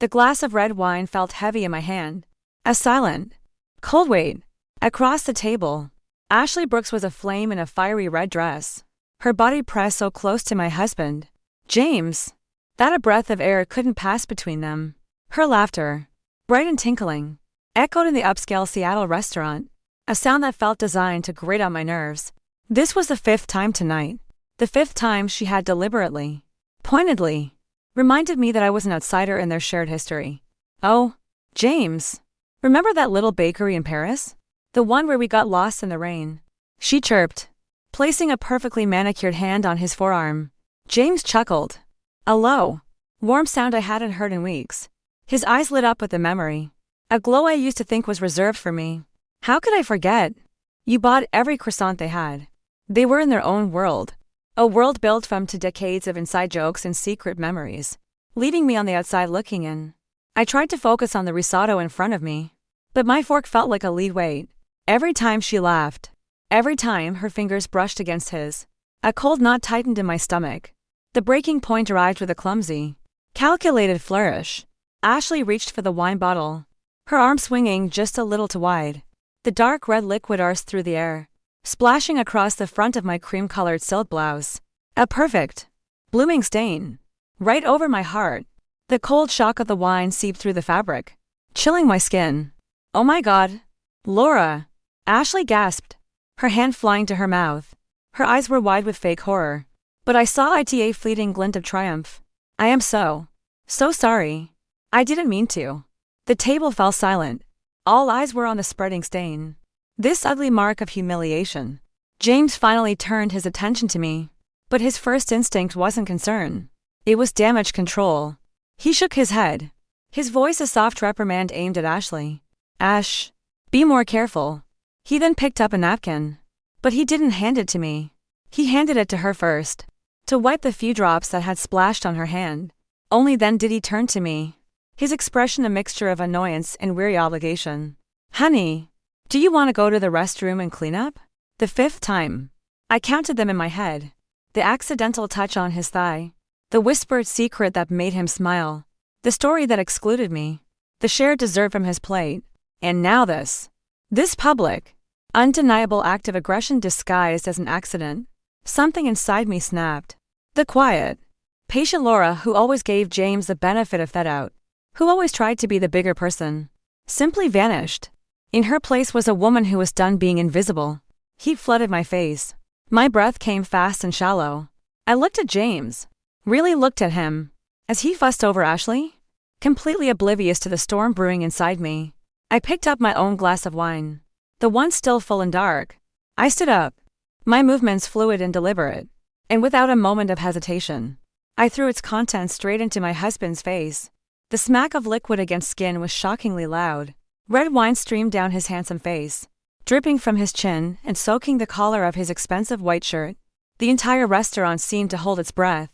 The glass of red wine felt heavy in my hand. A silent, cold weight. Across the table, Ashley Brooks was aflame in a fiery red dress. Her body pressed so close to my husband, James, that a breath of air couldn't pass between them. Her laughter, bright and tinkling, echoed in the upscale Seattle restaurant, a sound that felt designed to grate on my nerves. This was the 5th time tonight. The 5th time she had deliberately, pointedly, reminded me that I was an outsider in their shared history. Oh, James, remember that little bakery in Paris? The one where we got lost in the rain? She chirped, placing a perfectly manicured hand on his forearm. James chuckled. A low, warm sound I hadn't heard in weeks. His eyes lit up with the memory. A glow I used to think was reserved for me. How could I forget? You bought every croissant they had. They were in their own world. A world built from 2 decades of inside jokes and secret memories, leaving me on the outside looking in. I tried to focus on the risotto in front of me, but my fork felt like a lead weight. Every time she laughed, every time her fingers brushed against his, a cold knot tightened in my stomach. The breaking point arrived with a clumsy, calculated flourish. Ashley reached for the wine bottle, her arm swinging just a little too wide. The dark red liquid arced through the air, splashing across the front of my cream-colored silk blouse. A perfect, blooming stain, right over my heart. The cold shock of the wine seeped through the fabric, chilling my skin. Oh my God, Laura! Ashley gasped, her hand flying to her mouth. Her eyes were wide with fake horror, but I saw a fleeting glint of triumph. I am so sorry. I didn't mean to. The table fell silent. All eyes were on the spreading stain. This ugly mark of humiliation. James finally turned his attention to me, but his first instinct wasn't concern. It was damage control. He shook his head, his voice a soft reprimand aimed at Ashley. Ash, be more careful. He then picked up a napkin. But he didn't hand it to me. He handed it to her first, to wipe the few drops that had splashed on her hand. Only then did he turn to me, his expression a mixture of annoyance and weary obligation. Honey, do you want to go to the restroom and clean up? The 5th time. I counted them in my head. The accidental touch on his thigh. The whispered secret that made him smile. The story that excluded me. The shared dessert from his plate. And now this. This public, undeniable act of aggression disguised as an accident. Something inside me snapped. The quiet, patient Laura who always gave James the benefit of that doubt, who always tried to be the bigger person, simply vanished. In her place was a woman who was done being invisible. Heat flooded my face. My breath came fast and shallow. I looked at James. Really looked at him. As he fussed over Ashley? Completely oblivious to the storm brewing inside me. I picked up my own glass of wine, the one still full and dark. I stood up, my movements fluid and deliberate, and without a moment of hesitation, I threw its contents straight into my husband's face. The smack of liquid against skin was shockingly loud. Red wine streamed down his handsome face, dripping from his chin and soaking the collar of his expensive white shirt. The entire restaurant seemed to hold its breath.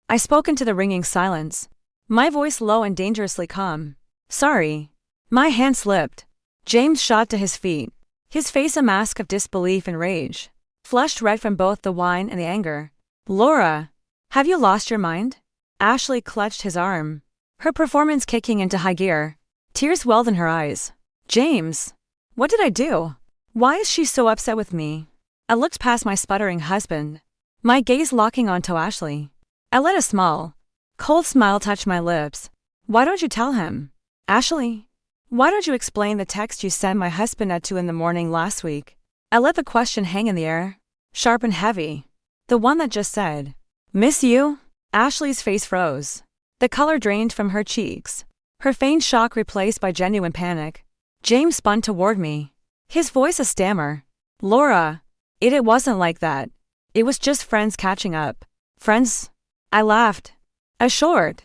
I spoke into the ringing silence, my voice low and dangerously calm. Sorry. My hand slipped. James shot to his feet, his face a mask of disbelief and rage, flushed red from both the wine and the anger. Laura, have you lost your mind? Ashley clutched his arm, her performance kicking into high gear. Tears welled in her eyes. James, what did I do? Why is she so upset with me? I looked past my sputtering husband, my gaze locking onto Ashley. I let a small, cold smile touch my lips. Why don't you tell him? Ashley? Why don't you explain the text you sent my husband at 2 a.m. last week? I let the question hang in the air, sharp and heavy. The one that just said, "Miss you?" Ashley's face froze. The color drained from her cheeks, her feigned shock replaced by genuine panic. James spun toward me, his voice a stammer. Laura, it wasn't like that. It was just friends catching up. Friends? I laughed. A short,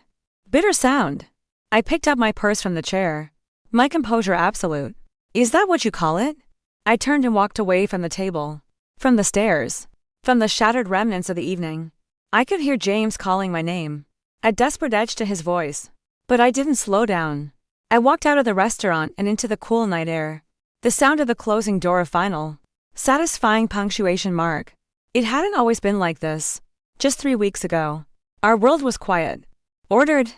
bitter sound. I picked up my purse from the chair. My composure absolute. Is that what you call it? I turned and walked away from the table, from the stairs, from the shattered remnants of the evening. I could hear James calling my name, a desperate edge to his voice. But I didn't slow down. I walked out of the restaurant and into the cool night air. The sound of the closing door a final, satisfying punctuation mark. It hadn't always been like this. Just 3 weeks ago, our world was quiet, ordered,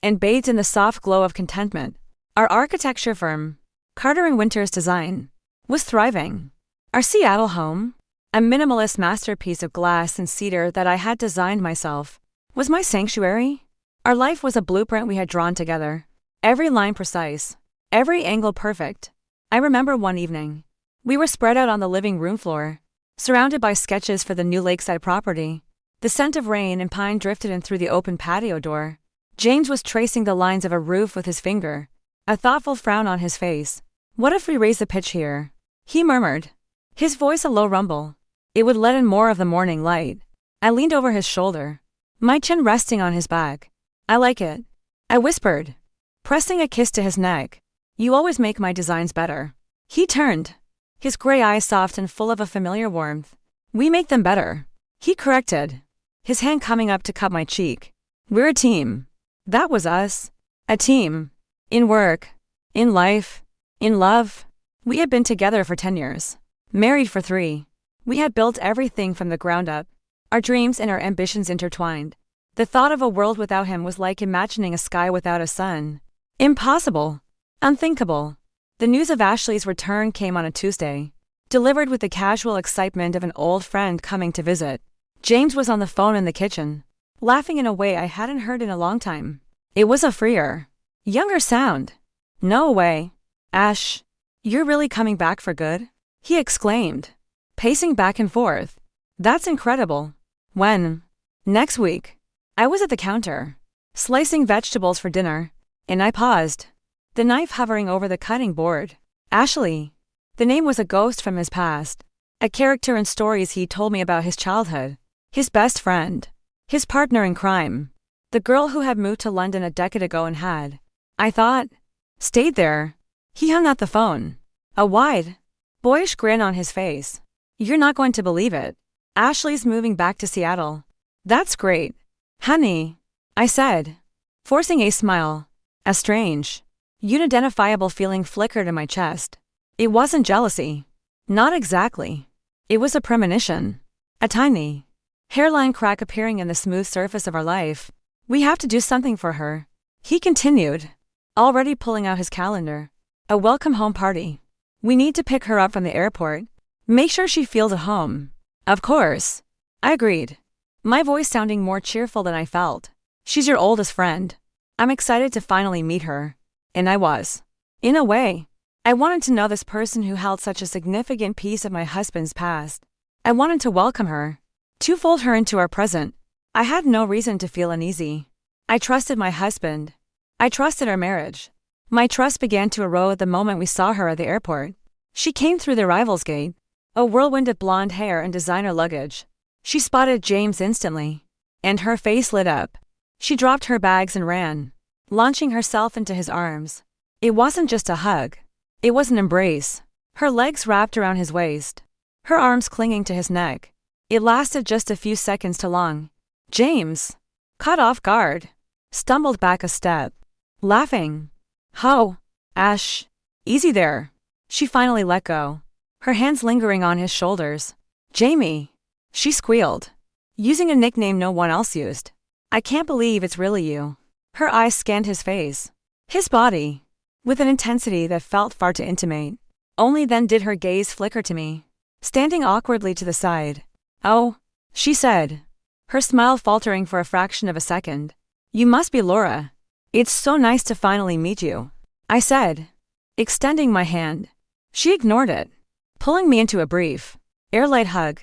and bathed in the soft glow of contentment. Our architecture firm, Carter and Winter's Design, was thriving. Our Seattle home, a minimalist masterpiece of glass and cedar that I had designed myself, was my sanctuary. Our life was a blueprint we had drawn together, every line precise, every angle perfect. I remember one evening. We were spread out on the living room floor, surrounded by sketches for the new lakeside property. The scent of rain and pine drifted in through the open patio door. James was tracing the lines of a roof with his finger, a thoughtful frown on his face. "What if we raise the pitch here?" he murmured, his voice a low rumble. It would let in more of the morning light. I leaned over his shoulder, my chin resting on his back. "I like it," I whispered, pressing a kiss to his neck. "You always make my designs better." He turned, his gray eyes soft and full of a familiar warmth. "We make them better," he corrected, his hand coming up to cup my cheek. "We're a team." That was us. A team. In work. In life. In love. We had been together for 10 years. Married for 3. We had built everything from the ground up. Our dreams and our ambitions intertwined. The thought of a world without him was like imagining a sky without a sun. Impossible. Unthinkable. The news of Ashley's return came on a Tuesday, delivered with the casual excitement of an old friend coming to visit. James was on the phone in the kitchen, laughing in a way I hadn't heard in a long time. It was a freer, younger sound. "No way. Ash, you're really coming back for good?" he exclaimed, pacing back and forth. "That's incredible. When?" "Next week." I was at the counter, slicing vegetables for dinner, and I paused, the knife hovering over the cutting board. Ashley. The name was a ghost from his past, a character in stories he told me about his childhood, his best friend, his partner in crime, the girl who had moved to London a decade ago and had, I thought, stayed there. He hung up the phone, a wide, boyish grin on his face. "You're not going to believe it. Ashley's moving back to Seattle." "That's great, honey," I said, forcing a smile. A strange, unidentifiable feeling flickered in my chest. It wasn't jealousy. Not exactly. It was a premonition. A tiny, hairline crack appearing in the smooth surface of our life. "We have to do something for her," he continued, already pulling out his calendar. "A welcome home party. We need to pick her up from the airport. Make sure she feels at home." "Of course," I agreed, my voice sounding more cheerful than I felt. "She's your oldest friend. I'm excited to finally meet her." And I was. In a way, I wanted to know this person who held such a significant piece of my husband's past. I wanted to welcome her, to fold her into our present. I had no reason to feel uneasy. I trusted my husband. I trusted our marriage. My trust began to erode the moment we saw her at the airport. She came through the arrivals gate, a whirlwind of blonde hair and designer luggage. She spotted James instantly, and her face lit up. She dropped her bags and ran, launching herself into his arms. It wasn't just a hug. It was an embrace. Her legs wrapped around his waist, her arms clinging to his neck. It lasted just a few seconds too long. James, caught off guard, stumbled back a step, laughing. "Oh, Ash, easy there." She finally let go, her hands lingering on his shoulders. "Jamie," she squealed, using a nickname no one else used. "I can't believe it's really you." Her eyes scanned his face, his body, with an intensity that felt far too intimate. Only then did her gaze flicker to me, standing awkwardly to the side. "Oh," she said, her smile faltering for a fraction of a second. "You must be Laura. It's so nice to finally meet you," I said, extending my hand. She ignored it, pulling me into a brief, airlight hug.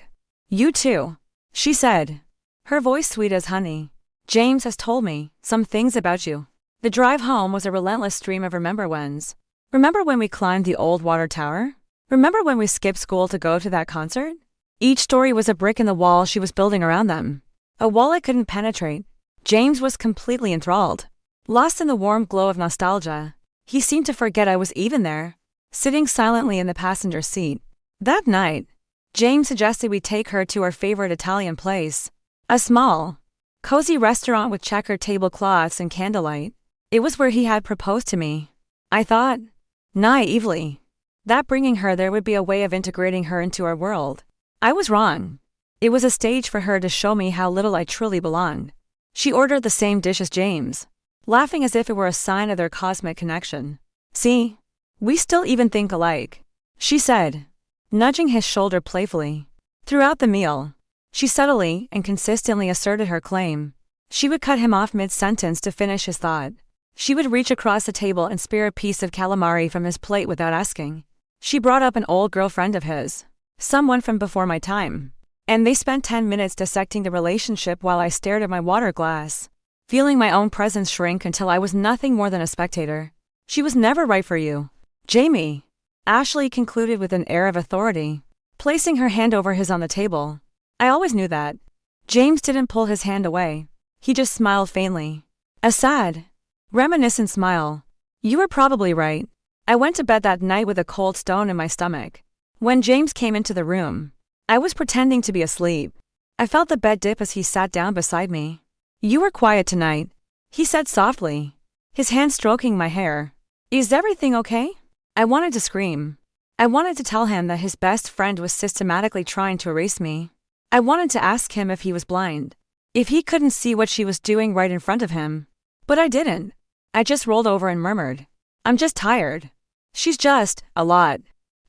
"You too," she said, her voice sweet as honey. "James has told me some things about you." The drive home was a relentless stream of remember-whens. Remember when we climbed the old water tower? Remember when we skipped school to go to that concert? Each story was a brick in the wall she was building around them. A wall I couldn't penetrate. James was completely enthralled, lost in the warm glow of nostalgia. He seemed to forget I was even there, sitting silently in the passenger seat. That night, James suggested we take her to our favorite Italian place. A small, cozy restaurant with checkered tablecloths and candlelight. It was where he had proposed to me. I thought, naively, that bringing her there would be a way of integrating her into our world. I was wrong. It was a stage for her to show me how little I truly belonged. She ordered the same dish as James, laughing as if it were a sign of their cosmic connection. "See? We still even think alike," she said, nudging his shoulder playfully. Throughout the meal, she subtly and consistently asserted her claim. She would cut him off mid-sentence to finish his thought. She would reach across the table and spear a piece of calamari from his plate without asking. She brought up an old girlfriend of his, someone from before my time, and they spent 10 minutes dissecting the relationship while I stared at my water glass, feeling my own presence shrink until I was nothing more than a spectator. "She was never right for you, Jamie," Ashley concluded with an air of authority, placing her hand over his on the table. "I always knew that." James didn't pull his hand away. He just smiled faintly. A sad, reminiscent smile. "You were probably right." I went to bed that night with a cold stone in my stomach. When James came into the room, I was pretending to be asleep. I felt the bed dip as he sat down beside me. "You were quiet tonight," he said softly, his hand stroking my hair. "Is everything okay?" I wanted to scream. I wanted to tell him that his best friend was systematically trying to erase me. I wanted to ask him if he was blind, if he couldn't see what she was doing right in front of him. But I didn't. I just rolled over and murmured, "I'm just tired." "She's just a lot."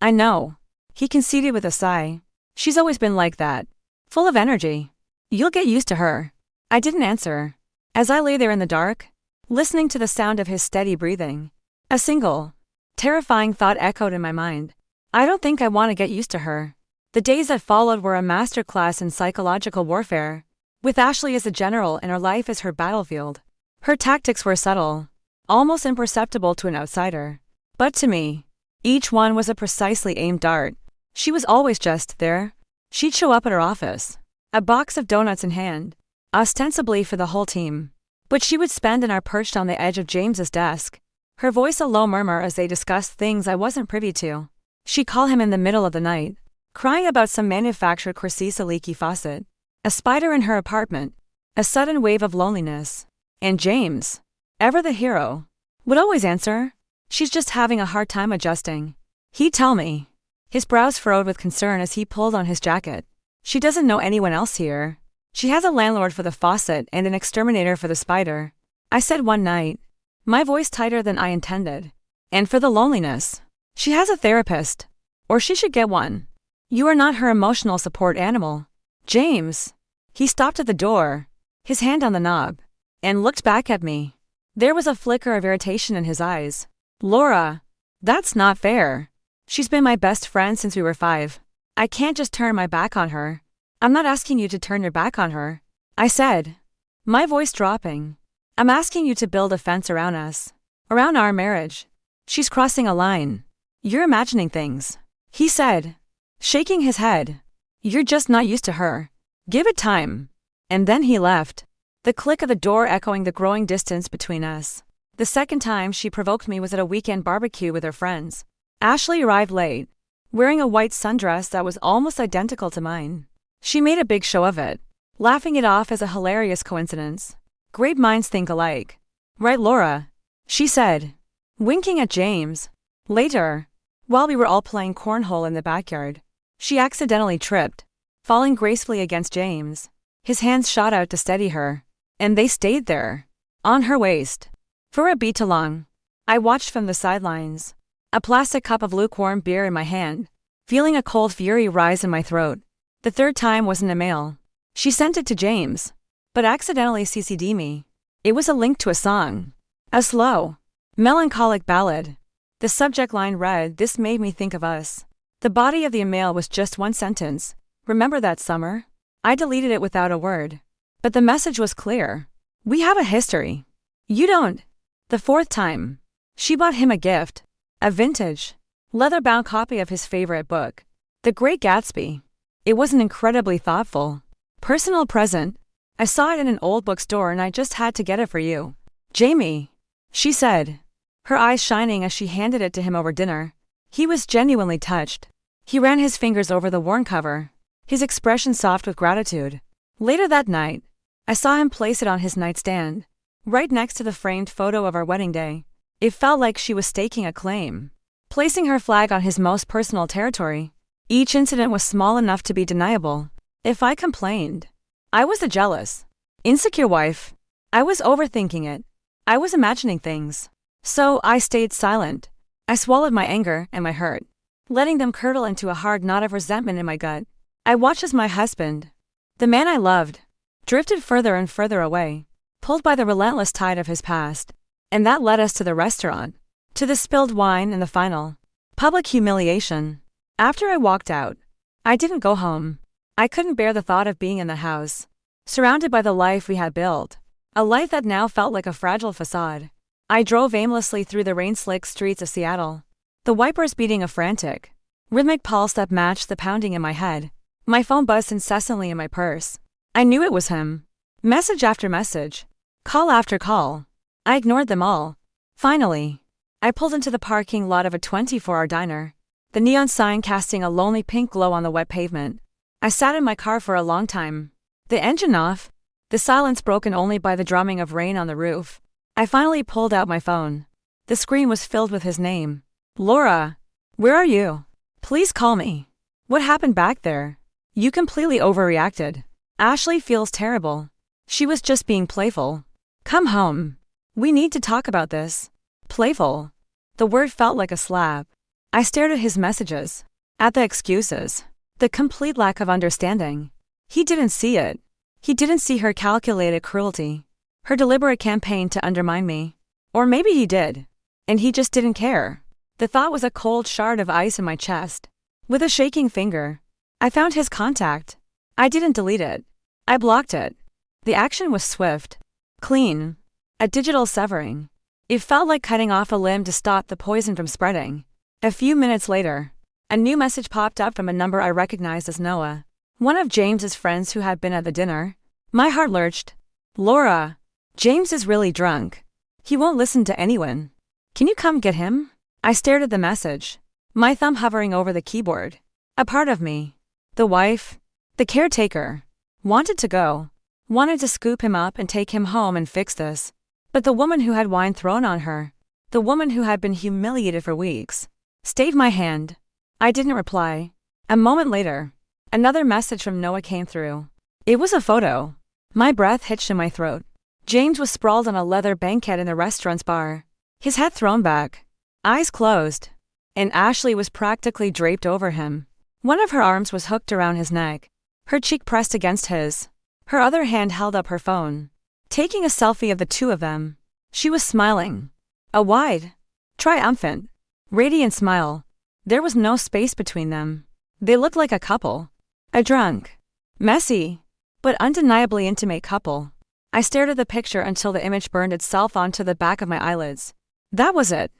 "I know," he conceded with a sigh. "She's always been like that. Full of energy. You'll get used to her." I didn't answer. As I lay there in the dark, listening to the sound of his steady breathing, a single, terrifying thought echoed in my mind. I don't think I want to get used to her. The days that followed were a masterclass in psychological warfare, with Ashley as a general and her life as her battlefield. Her tactics were subtle, almost imperceptible to an outsider. But to me, each one was a precisely aimed dart. She was always just there. She'd show up at her office, a box of donuts in hand, ostensibly for the whole team. But she would spend an hour perched on the edge of James's desk, her voice a low murmur as they discussed things I wasn't privy to. She'd call him in the middle of the night, crying about some manufactured Corsisa leaky faucet, a spider in her apartment, a sudden wave of loneliness. And James, ever the hero, would always answer, "She's just having a hard time adjusting." He'd tell me, his brows furrowed with concern as he pulled on his jacket. "She doesn't know anyone else here. She has a landlord for the faucet and an exterminator for the spider." I said one night, my voice tighter than I intended. "And for the loneliness, she has a therapist. Or she should get one. You are not her emotional support animal." "James." He stopped at the door, his hand on the knob, and looked back at me. There was a flicker of irritation in his eyes. "Laura, that's not fair. She's been my best friend since we were 5. I can't just turn my back on her." "I'm not asking you to turn your back on her," I said, my voice dropping. "I'm asking you to build a fence around us, around our marriage." "She's crossing a line. You're imagining things," he said, shaking his head. "You're just not used to her. Give it time." And then he left, the click of the door echoing the growing distance between us. The second time she provoked me was at a weekend barbecue with her friends. Ashley arrived late, wearing a white sundress that was almost identical to mine. She made a big show of it, laughing it off as a hilarious coincidence. "Great minds think alike. Right, Laura?" she said, winking at James. Later, while we were all playing cornhole in the backyard, she accidentally tripped, falling gracefully against James. His hands shot out to steady her, and they stayed there, on her waist, for a beat long. I watched from the sidelines, a plastic cup of lukewarm beer in my hand, feeling a cold fury rise in my throat. The third time wasn't a mail. She sent it to James, but accidentally CC'd me. It was a link to a song, a slow, melancholic ballad. The subject line read, "This made me think of us." The body of the email was just one sentence. "Remember that summer?" I deleted it without a word. But the message was clear. "We have a history. You don't." The fourth time, she bought him a gift, a vintage, leather-bound copy of his favorite book, The Great Gatsby. It was an incredibly thoughtful, personal present. "I saw it in an old bookstore and I just had to get it for you, Jamie," she said, her eyes shining as she handed it to him over dinner. He was genuinely touched. He ran his fingers over the worn cover, his expression soft with gratitude. Later that night, I saw him place it on his nightstand, right next to the framed photo of our wedding day. It felt like she was staking a claim, placing her flag on his most personal territory. Each incident was small enough to be deniable. If I complained, I was a jealous, insecure wife. I was overthinking it. I was imagining things. So I stayed silent. I swallowed my anger and my hurt, letting them curdle into a hard knot of resentment in my gut. I watched as my husband, the man I loved, drifted further and further away, pulled by the relentless tide of his past. And that led us to the restaurant, to the spilled wine and the final public humiliation. After I walked out, I didn't go home. I couldn't bear the thought of being in the house, surrounded by the life we had built, a life that now felt like a fragile facade. I drove aimlessly through the rain-slicked streets of Seattle, the wipers beating a frantic, rhythmic pulse that matched the pounding in my head. My phone buzzed incessantly in my purse. I knew it was him. Message after message, call after call. I ignored them all. Finally, I pulled into the parking lot of a 24-hour diner, the neon sign casting a lonely pink glow on the wet pavement. I sat in my car for a long time, the engine off, the silence broken only by the drumming of rain on the roof. I finally pulled out my phone. The screen was filled with his name. Laura, where are you? Please call me. What happened back there? You completely overreacted. Ashley feels terrible. She was just being playful. Come home. We need to talk about this. Playful. The word felt like a slap. I stared at his messages, at the excuses, the complete lack of understanding. He didn't see it. He didn't see her calculated cruelty, her deliberate campaign to undermine me. Or maybe he did, and he just didn't care. The thought was a cold shard of ice in my chest. With a shaking finger, I found his contact. I didn't delete it. I blocked it. The action was swift, clean, a digital severing. It felt like cutting off a limb to stop the poison from spreading. A few minutes later, a new message popped up from a number I recognized as Noah, one of James's friends who had been at the dinner. My heart lurched. Laura, James is really drunk. He won't listen to anyone. Can you come get him? I stared at the message, my thumb hovering over the keyboard. A part of me, the wife, the caretaker, wanted to go, wanted to scoop him up and take him home and fix this. But the woman who had wine thrown on her, the woman who had been humiliated for weeks, stayed my hand. I didn't reply. A moment later, another message from Noah came through. It was a photo. My breath hitched in my throat. James was sprawled on a leather banquette in the restaurant's bar, his head thrown back, eyes closed, and Ashley was practically draped over him. One of her arms was hooked around his neck, her cheek pressed against his. Her other hand held up her phone, taking a selfie of the two of them. She was smiling. A wide, triumphant, radiant smile. There was no space between them. They looked like a couple. A drunk, messy, but undeniably intimate couple. I stared at the picture until the image burned itself onto the back of my eyelids. That was it.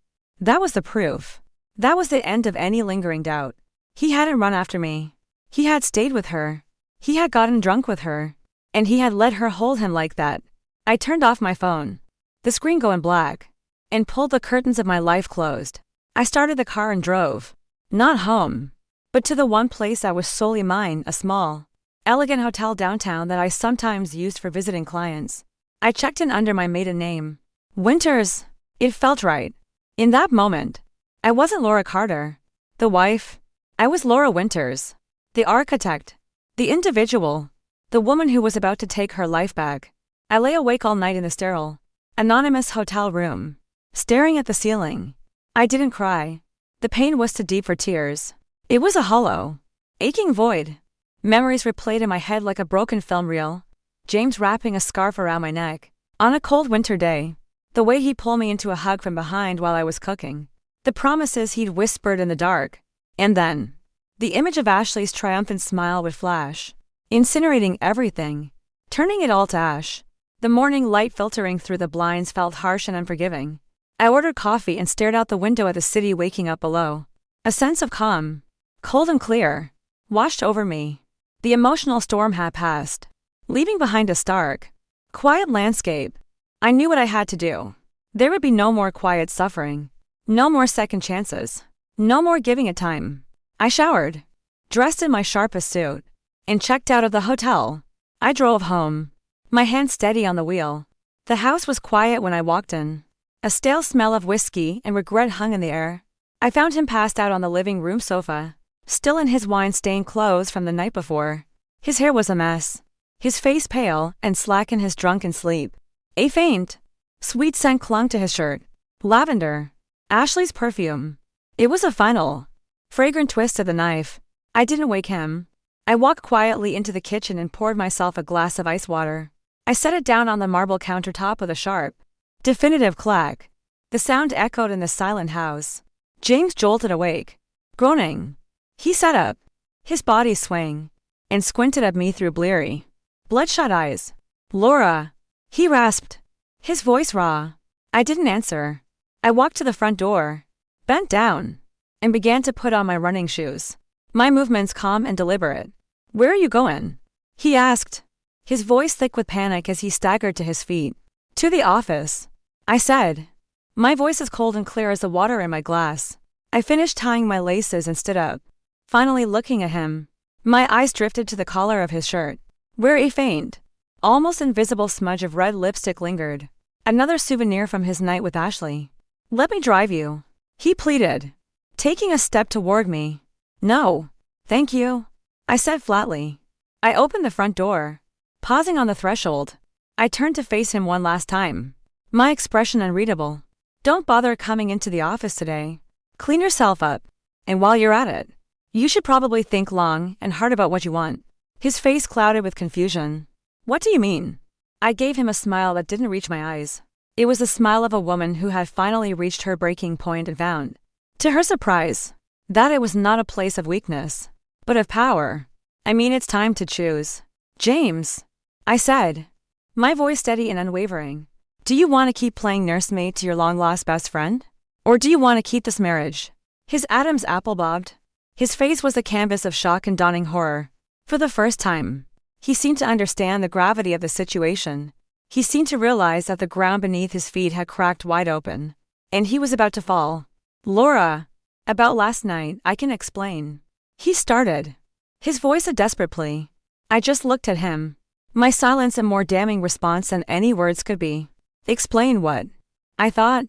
That was the proof. That was the end of any lingering doubt. He hadn't run after me. He had stayed with her. He had gotten drunk with her. And he had let her hold him like that. I turned off my phone, the screen going black, and pulled the curtains of my life closed. I started the car and drove. Not home, but to the one place that was solely mine, a small, elegant hotel downtown that I sometimes used for visiting clients. I checked in under my maiden name, Winters. It felt right. In that moment, I wasn't Laura Carter, the wife. I was Laura Winters, the architect, the individual, the woman who was about to take her life back. I lay awake all night in the sterile, anonymous hotel room, staring at the ceiling. I didn't cry. The pain was too deep for tears. It was a hollow, aching void. Memories replayed in my head like a broken film reel. James wrapping a scarf around my neck, on a cold winter day. The way he pulled me into a hug from behind while I was cooking. The promises he'd whispered in the dark. And then, the image of Ashley's triumphant smile would flash, incinerating everything, turning it all to ash. The morning light filtering through the blinds felt harsh and unforgiving. I ordered coffee and stared out the window at the city waking up below. A sense of calm, cold and clear, washed over me. The emotional storm had passed, leaving behind a stark, quiet landscape. I knew what I had to do. There would be no more quiet suffering, no more second chances, no more giving it time. I showered, dressed in my sharpest suit, and checked out of the hotel. I drove home, my hand steady on the wheel. The house was quiet when I walked in. A stale smell of whiskey and regret hung in the air. I found him passed out on the living room sofa, still in his wine-stained clothes from the night before. His hair was a mess, his face pale and slack in his drunken sleep. A faint, Sweet scent clung to his shirt. Lavender. Ashley's perfume. It was a final, fragrant twist of the knife. I didn't wake him. I walked quietly into the kitchen and poured myself a glass of ice water. I set it down on the marble countertop with a sharp, definitive clack. The sound echoed in the silent house. James jolted awake, groaning. He sat up, his body swaying, and squinted at me through bleary, bloodshot eyes. "Laura," he rasped, his voice raw. I didn't answer. I walked to the front door, bent down, and began to put on my running shoes, my movements calm and deliberate. "Where are you going?" he asked, his voice thick with panic as he staggered to his feet. "To the office," I said, my voice as cold and clear as the water in my glass. I finished tying my laces and stood up, finally looking at him. My eyes drifted to the collar of his shirt, where a faint, almost invisible smudge of red lipstick lingered. Another souvenir from his night with Ashley. "Let me drive you," he pleaded, taking a step toward me. "No, thank you," I said flatly. I opened the front door, pausing on the threshold. I turned to face him one last time, my expression unreadable. "Don't bother coming into the office today. Clean yourself up, and while you're at it, you should probably think long and hard about what you want." His face clouded with confusion. "What do you mean?" I gave him a smile that didn't reach my eyes. It was the smile of a woman who had finally reached her breaking point and found, to her surprise, that it was not a place of weakness, but of power. "I mean, it's time to choose." "James," I said, my voice steady and unwavering, "do you want to keep playing nursemaid to your long-lost best friend? Or do you want to keep this marriage?" His Adam's apple bobbed. His face was a canvas of shock and dawning horror. For the first time, he seemed to understand the gravity of the situation. He seemed to realize that the ground beneath his feet had cracked wide open, and he was about to fall. "Laura, about last night, I can explain," he started, his voice a desperate plea. I just looked at him, my silence a more damning response than any words could be. "Explain what?" I thought.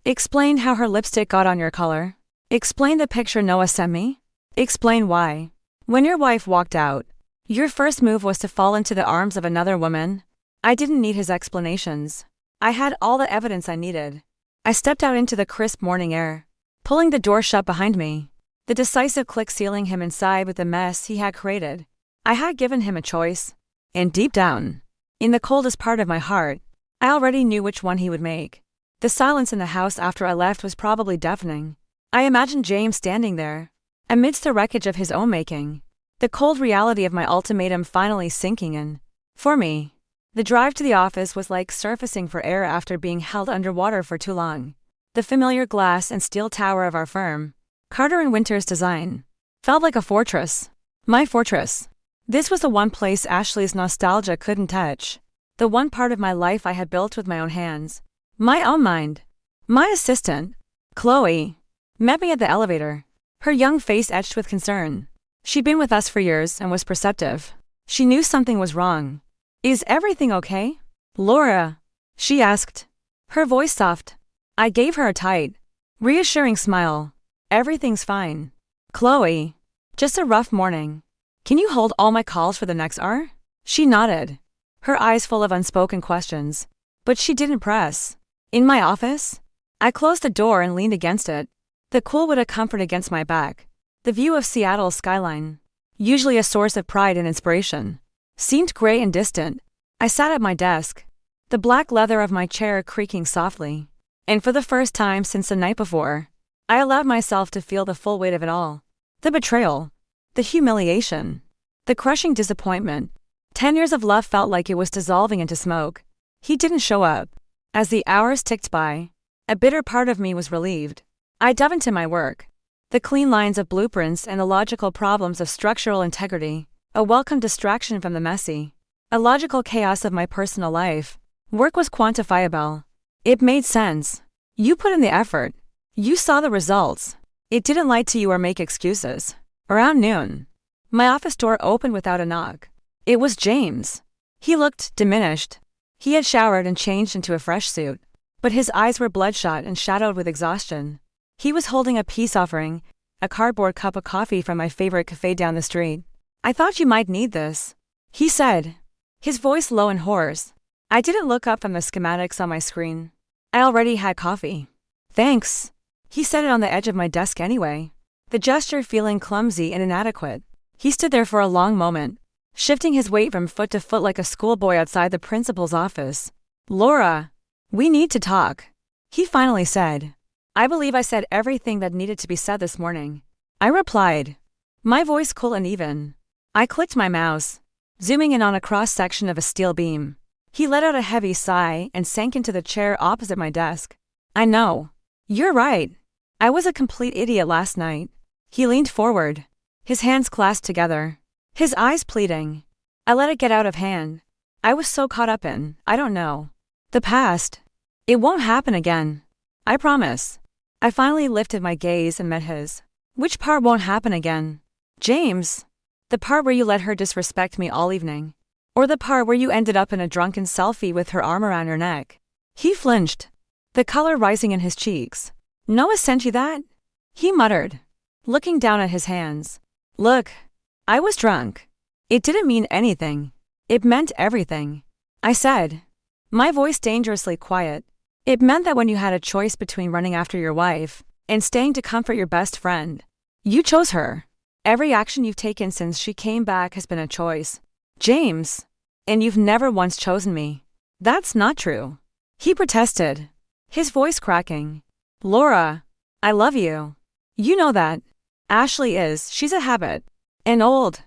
"Explain how her lipstick got on your collar. Explain the picture Noah sent me. Explain why, when your wife walked out, your first move was to fall into the arms of another woman." I didn't need his explanations. I had all the evidence I needed. I stepped out into the crisp morning air, pulling the door shut behind me, the decisive click sealing him inside with the mess he had created. I had given him a choice, and deep down, in the coldest part of my heart, I already knew which one he would make. The silence in the house after I left was probably deafening. I imagined James standing there, amidst the wreckage of his own making, the cold reality of my ultimatum finally sinking in. For me, the drive to the office was like surfacing for air after being held underwater for too long. The familiar glass and steel tower of our firm, Carter and Winter's design, felt like a fortress. My fortress. This was the one place Ashley's nostalgia couldn't touch. The one part of my life I had built with my own hands. My own mind. My assistant, Chloe, met me at the elevator, her young face etched with concern. She'd been with us for years and was perceptive. She knew something was wrong. "Is everything okay, Laura?" she asked, her voice soft. I gave her a tight, reassuring smile. "Everything's fine, Chloe. Just a rough morning. Can you hold all my calls for the next hour?" She nodded, her eyes full of unspoken questions. But she didn't press. In my office, I closed the door and leaned against it, the cool wood a comfort against my back. The view of Seattle's skyline, usually a source of pride and inspiration, seemed gray and distant. I sat at my desk, the black leather of my chair creaking softly, and for the first time since the night before, I allowed myself to feel the full weight of it all. The betrayal, the humiliation, the crushing disappointment. 10 years of love felt like it was dissolving into smoke. He didn't show up. As the hours ticked by, a bitter part of me was relieved. I dove into my work. The clean lines of blueprints and the logical problems of structural integrity, a welcome distraction from the messy, illogical chaos of my personal life. Work was quantifiable. It made sense. You put in the effort. You saw the results. It didn't lie to you or make excuses. Around noon, my office door opened without a knock. It was James. He looked diminished. He had showered and changed into a fresh suit, but his eyes were bloodshot and shadowed with exhaustion. He was holding a peace offering, a cardboard cup of coffee from my favorite cafe down the street. "I thought you might need this," he said, his voice low and hoarse. I didn't look up from the schematics on my screen. I already had coffee. Thanks. He set it on the edge of my desk anyway. The gesture feeling clumsy and inadequate. He stood there for a long moment, shifting his weight from foot to foot like a schoolboy outside the principal's office. Laura, we need to talk. He finally said. I believe I said everything that needed to be said this morning. I replied, my voice cool and even. I clicked my mouse, zooming in on a cross-section of a steel beam. He let out a heavy sigh and sank into the chair opposite my desk. I know. You're right. I was a complete idiot last night. He leaned forward, his hands clasped together, his eyes pleading. I let it get out of hand. I was so caught up in, I don't know, the past. It won't happen again. I promise. I finally lifted my gaze and met his. Which part won't happen again? James. The part where you let her disrespect me all evening. Or the part where you ended up in a drunken selfie with her arm around your neck. He flinched, the color rising in his cheeks. Noah sent you that? He muttered, looking down at his hands. Look, I was drunk. It didn't mean anything. It meant everything. I said, my voice dangerously quiet. It meant that when you had a choice between running after your wife and staying to comfort your best friend, you chose her. Every action you've taken since she came back has been a choice, James. And you've never once chosen me. That's not true. He protested, his voice cracking. Laura, I love you. You know that. Ashley is, she's a habit. An old,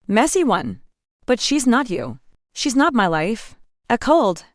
messy one. But she's not you. She's not my life. A cold,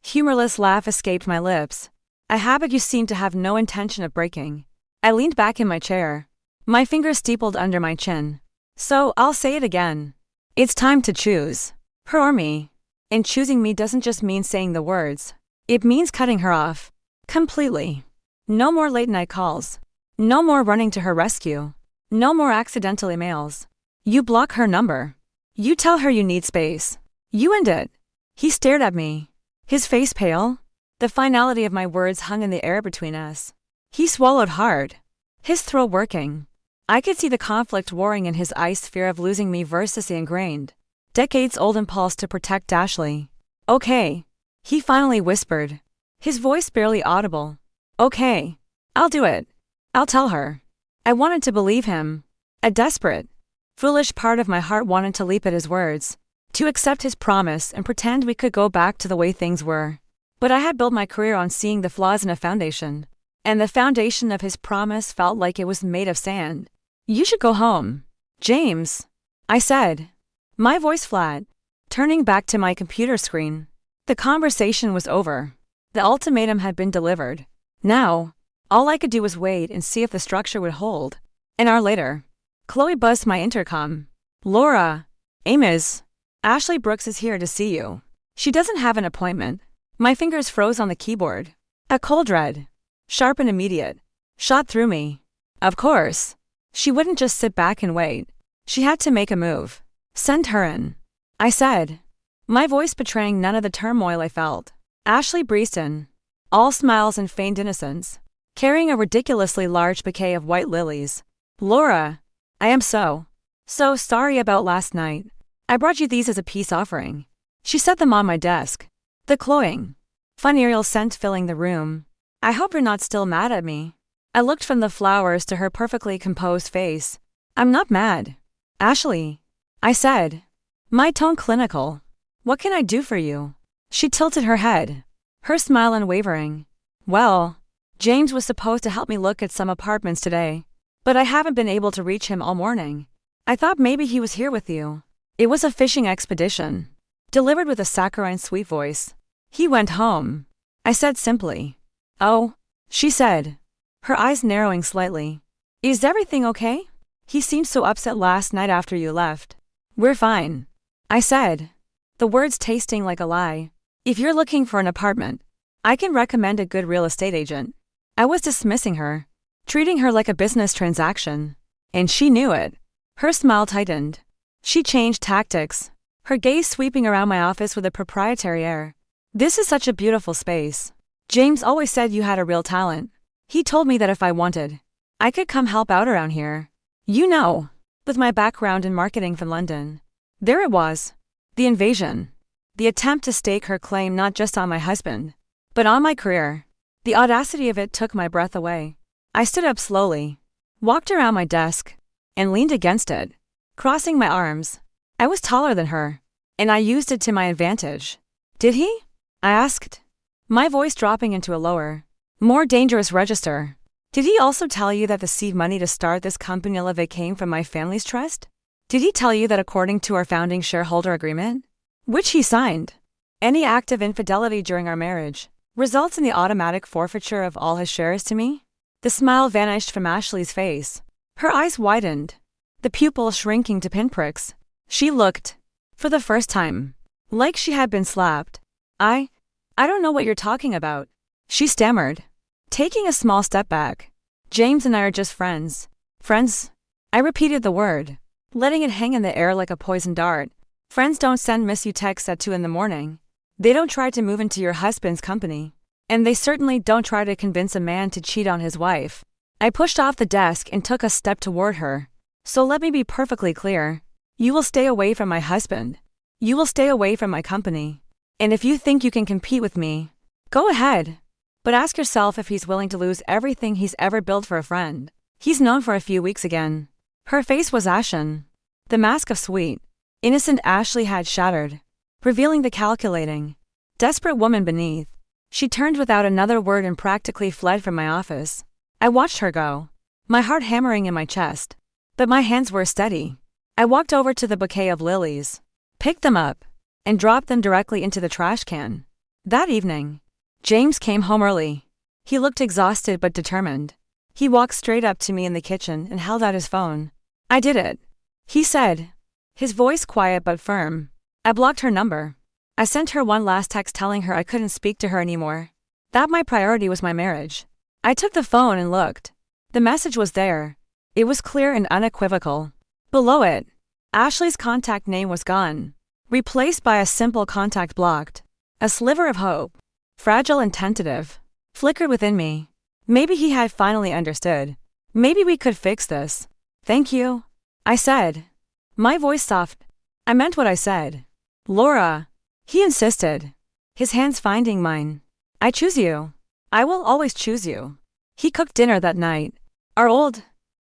humorless laugh escaped my lips. A habit you seem to have no intention of breaking. I leaned back in my chair, my fingers steepled under my chin. So, I'll say it again. It's time to choose. Her or me. And choosing me doesn't just mean saying the words. It means cutting her off. Completely. No more late night calls. No more running to her rescue. No more accidental emails. You block her number. You tell her you need space. You end it. He stared at me, his face pale. The finality of my words hung in the air between us. He swallowed hard, his throat working. I could see the conflict warring in his eyes, fear of losing me versus the ingrained, decades-old impulse to protect Ashley. Okay. He finally whispered, his voice barely audible. Okay. I'll do it. I'll tell her. I wanted to believe him. A desperate, foolish part of my heart wanted to leap at his words, to accept his promise and pretend we could go back to the way things were. But I had built my career on seeing the flaws in a foundation, and the foundation of his promise felt like it was made of sand. You should go home, James, I said, my voice flat, turning back to my computer screen. The conversation was over. The ultimatum had been delivered. Now, all I could do was wait and see if the structure would hold. An hour later, Chloe buzzed my intercom. Laura, Amos, Ashley Brooks is here to see you. She doesn't have an appointment. My fingers froze on the keyboard. A cold red, sharp and immediate, shot through me. Of course. She wouldn't just sit back and wait. She had to make a move. Send her in, I said, my voice betraying none of the turmoil I felt. Ashley breezed in, all smiles and feigned innocence, carrying a ridiculously large bouquet of white lilies. Laura, I am so sorry about last night. I brought you these as a peace offering. She set them on my desk, the cloying, funereal scent filling the room. I hope you're not still mad at me. I looked from the flowers to her perfectly composed face. I'm not mad, Ashley, I said, my tone clinical. What can I do for you? She tilted her head, her smile unwavering. Well, James was supposed to help me look at some apartments today, but I haven't been able to reach him all morning. I thought maybe he was here with you. It was a fishing expedition, delivered with a saccharine sweet voice. He went home, I said simply. Oh, she said, her eyes narrowing slightly. Is everything okay? He seemed so upset last night after you left. We're fine, I said, the words tasting like a lie. If you're looking for an apartment, I can recommend a good real estate agent. I was dismissing her, treating her like a business transaction. And she knew it. Her smile tightened. She changed tactics, her gaze sweeping around my office with a proprietary air. This is such a beautiful space. James always said you had a real talent. He told me that if I wanted, I could come help out around here. You know, with my background in marketing from London. There it was. The invasion. The attempt to stake her claim not just on my husband, but on my career. The audacity of it took my breath away. I stood up slowly, walked around my desk, and leaned against it, crossing my arms. I was taller than her, and I used it to my advantage. Did he? I asked, my voice dropping into a lower, more dangerous register. Did he also tell you that the seed money to start this company Elevate came from my family's trust? Did he tell you that according to our founding shareholder agreement, which he signed, any act of infidelity during our marriage results in the automatic forfeiture of all his shares to me? The smile vanished from Ashley's face. Her eyes widened, the pupils shrinking to pinpricks. She looked, for the first time, like she had been slapped. I don't know what you're talking about, she stammered, taking a small step back. James and I are just friends. Friends? I repeated the word, letting it hang in the air like a poisoned dart. Friends don't send miss you texts at 2 a.m. They don't try to move into your husband's company. And they certainly don't try to convince a man to cheat on his wife. I pushed off the desk and took a step toward her. So let me be perfectly clear. You will stay away from my husband. You will stay away from my company. And if you think you can compete with me, go ahead. But ask yourself if he's willing to lose everything he's ever built for a friend he's known for a few weeks again. Her face was ashen. The mask of sweet, innocent Ashley had shattered, revealing the calculating, desperate woman beneath. She turned without another word and practically fled from my office. I watched her go, my heart hammering in my chest. But my hands were steady. I walked over to the bouquet of lilies, picked them up, and dropped them directly into the trash can. That evening, James came home early. He looked exhausted but determined. He walked straight up to me in the kitchen and held out his phone. I did it, he said, his voice quiet but firm. I blocked her number. I sent her one last text telling her I couldn't speak to her anymore, that my priority was my marriage. I took the phone and looked. The message was there. It was clear and unequivocal. Below it, Ashley's contact name was gone, replaced by a simple contact blocked. A sliver of hope, fragile and tentative, flickered within me. Maybe he had finally understood. Maybe we could fix this. Thank you, I said, my voice soft. I meant what I said. Laura, he insisted, his hands finding mine. I choose you. I will always choose you. He cooked dinner that night, our old,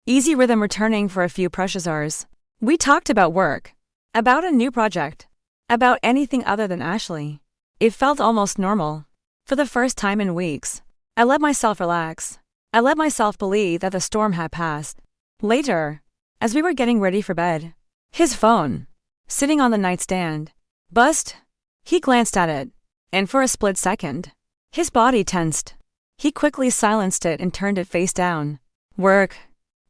easy rhythm returning for a few precious hours. We talked about work, about a new project, about anything other than Ashley. It felt almost normal. For the first time in weeks, I let myself relax. I let myself believe that the storm had passed. Later, as we were getting ready for bed, his phone, sitting on the nightstand, buzzed. He glanced at it, and for a split second, his body tensed. He quickly silenced it and turned it face down. Work?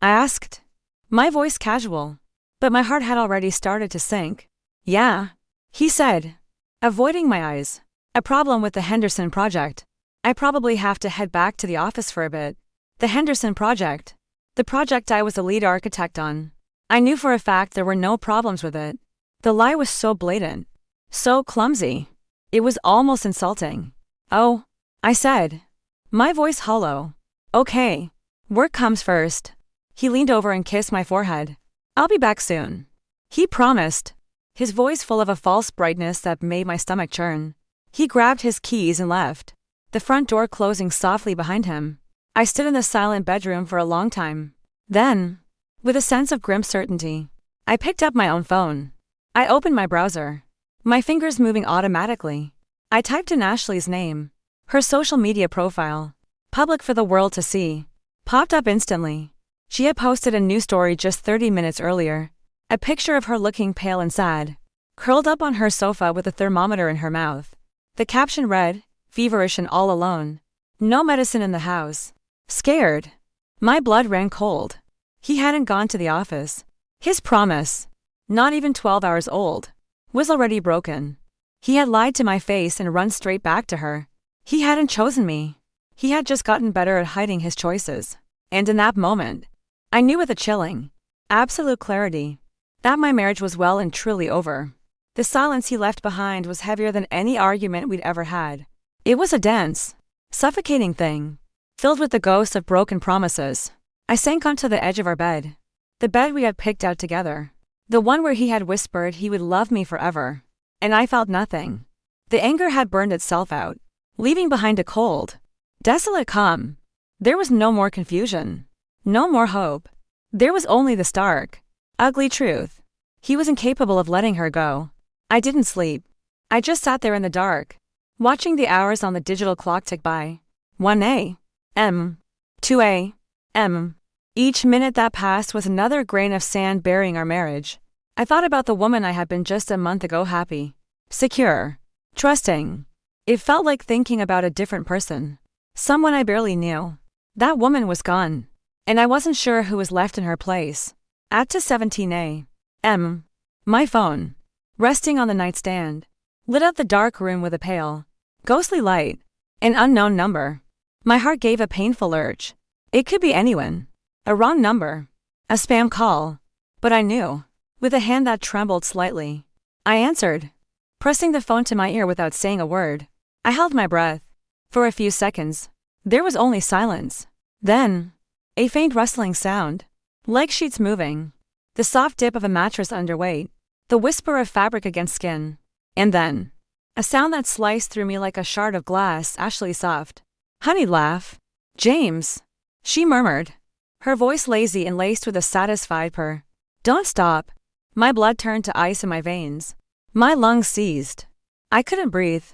I asked, my voice casual, but my heart had already started to sink. Yeah, he said, avoiding my eyes. A problem with the Henderson project. I probably have to head back to the office for a bit. The Henderson project. The project I was the lead architect on. I knew for a fact there were no problems with it. The lie was so blatant, so clumsy. It was almost insulting. Oh, I said, my voice hollow. Okay, work comes first. He leaned over and kissed my forehead. I'll be back soon, he promised, his voice full of a false brightness that made my stomach churn. He grabbed his keys and left, the front door closing softly behind him. I stood in the silent bedroom for a long time. Then, with a sense of grim certainty, I picked up my own phone. I opened my browser, my fingers moving automatically. I typed in Ashley's name. Her social media profile, public for the world to see, popped up instantly. She had posted a new story just 30 minutes earlier. A picture of her looking pale and sad, curled up on her sofa with a thermometer in her mouth. The caption read, feverish and all alone. No medicine in the house. Scared. My blood ran cold. He hadn't gone to the office. His promise, not even 12 hours old, was already broken. He had lied to my face and run straight back to her. He hadn't chosen me. He had just gotten better at hiding his choices. And in that moment, I knew with a chilling, absolute clarity, that my marriage was well and truly over. The silence he left behind was heavier than any argument we'd ever had. It was a dense, suffocating thing, filled with the ghosts of broken promises. I sank onto the edge of our bed. The bed we had picked out together. The one where he had whispered he would love me forever. And I felt nothing. The anger had burned itself out, leaving behind a cold, Desolate calm. There was no more confusion. No more hope. There was only the stark, ugly truth. He was incapable of letting her go. I didn't sleep. I just sat there in the dark, watching the hours on the digital clock tick by. 1 a.m. 2 a.m. Each minute that passed was another grain of sand burying our marriage. I thought about the woman I had been just a month ago, happy, secure, trusting. It felt like thinking about a different person. Someone I barely knew. That woman was gone, and I wasn't sure who was left in her place. At 17 a.m. My phone, resting on the nightstand, lit up the dark room with a pale, ghostly light. An unknown number. My heart gave a painful lurch. It could be anyone. A wrong number. A spam call. But I knew. With a hand that trembled slightly, I answered, pressing the phone to my ear without saying a word. I held my breath. For a few seconds, there was only silence. Then, a faint rustling sound. Leg sheets moving. The soft dip of a mattress under weight. The whisper of fabric against skin. And then, a sound that sliced through me like a shard of glass, Ashley soft. Honey laugh. James. She murmured. Her voice lazy and laced with a satisfied purr. Don't stop. My blood turned to ice in my veins. My lungs seized. I couldn't breathe.